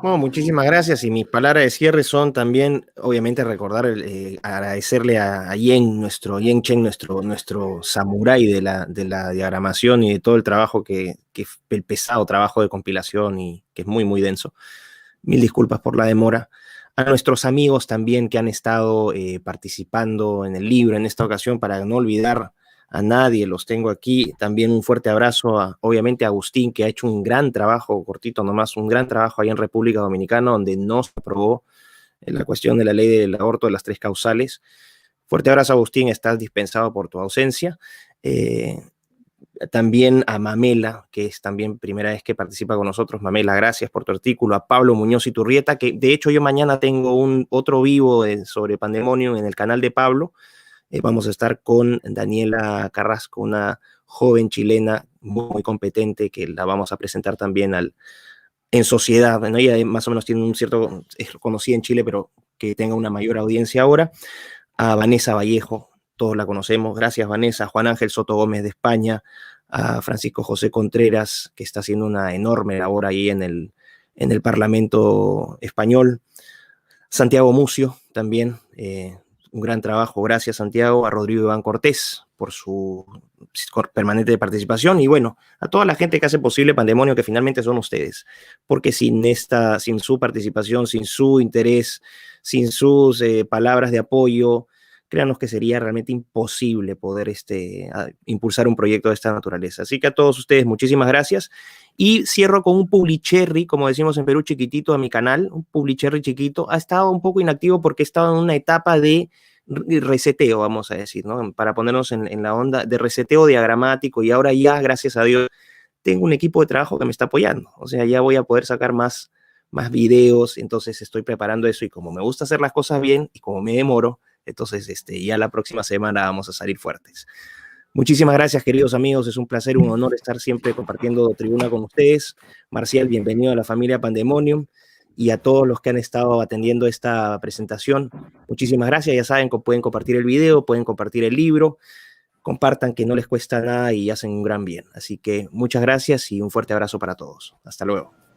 Bueno, muchísimas gracias, y mis palabras de cierre son también, obviamente, agradecerle a Yen Chen, nuestro samurái de la diagramación y de todo el trabajo el pesado trabajo de compilación, y que es muy, muy denso. Mil disculpas por la demora. A nuestros amigos también que han estado participando en el libro en esta ocasión, para no olvidar a nadie, los tengo aquí. También un fuerte abrazo obviamente a Agustín, que ha hecho un gran trabajo, cortito nomás, un gran trabajo ahí en República Dominicana, donde no se aprobó la cuestión de la ley del aborto de las 3 causales. Fuerte abrazo, Agustín, estás dispensado por tu ausencia. También a Mamela, que es también primera vez que participa con nosotros. Mamela, gracias por tu artículo. A Pablo Muñoz Iturrieta, que de hecho yo mañana tengo otro vivo sobre Pandemonium en el canal de Pablo. Vamos a estar con Daniela Carrasco, una joven chilena muy competente, que la vamos a presentar también en sociedad. Bueno, ella más o menos tiene es conocida en Chile, pero que tenga una mayor audiencia ahora. A Vanessa Vallejo, todos la conocemos. Gracias, Vanessa. Juan Ángel Soto Gómez de España. A Francisco José Contreras, que está haciendo una enorme labor ahí en el Parlamento español. Santiago Mucio, también, un gran trabajo. Gracias, Santiago. A Rodrigo Iván Cortés por su permanente de participación. Y bueno, a toda la gente que hace posible Pandemonio, que finalmente son ustedes, porque sin su participación, sin su interés, sin sus palabras de apoyo, créanos que sería realmente imposible poder impulsar un proyecto de esta naturaleza. Así que a todos ustedes, muchísimas gracias. Y cierro con un publicherry, como decimos en Perú, chiquitito a mi canal, un publicherry chiquito. Ha estado un poco inactivo porque he estado en una etapa de reseteo, vamos a decir, ¿no? Para ponernos en la onda de reseteo diagramático, y ahora ya, gracias a Dios, tengo un equipo de trabajo que me está apoyando. O sea, ya voy a poder sacar más videos, entonces estoy preparando eso, y como me gusta hacer las cosas bien y como me demoro, entonces ya la próxima semana vamos a salir fuertes. Muchísimas gracias, queridos amigos. Es un placer, un honor estar siempre compartiendo tribuna con ustedes. Marcial, bienvenido a la familia Pandemonium, y a todos los que han estado atendiendo esta presentación. Muchísimas gracias. Ya saben que pueden compartir el video, pueden compartir el libro. Compartan, que no les cuesta nada y hacen un gran bien. Así que muchas gracias y un fuerte abrazo para todos. Hasta luego.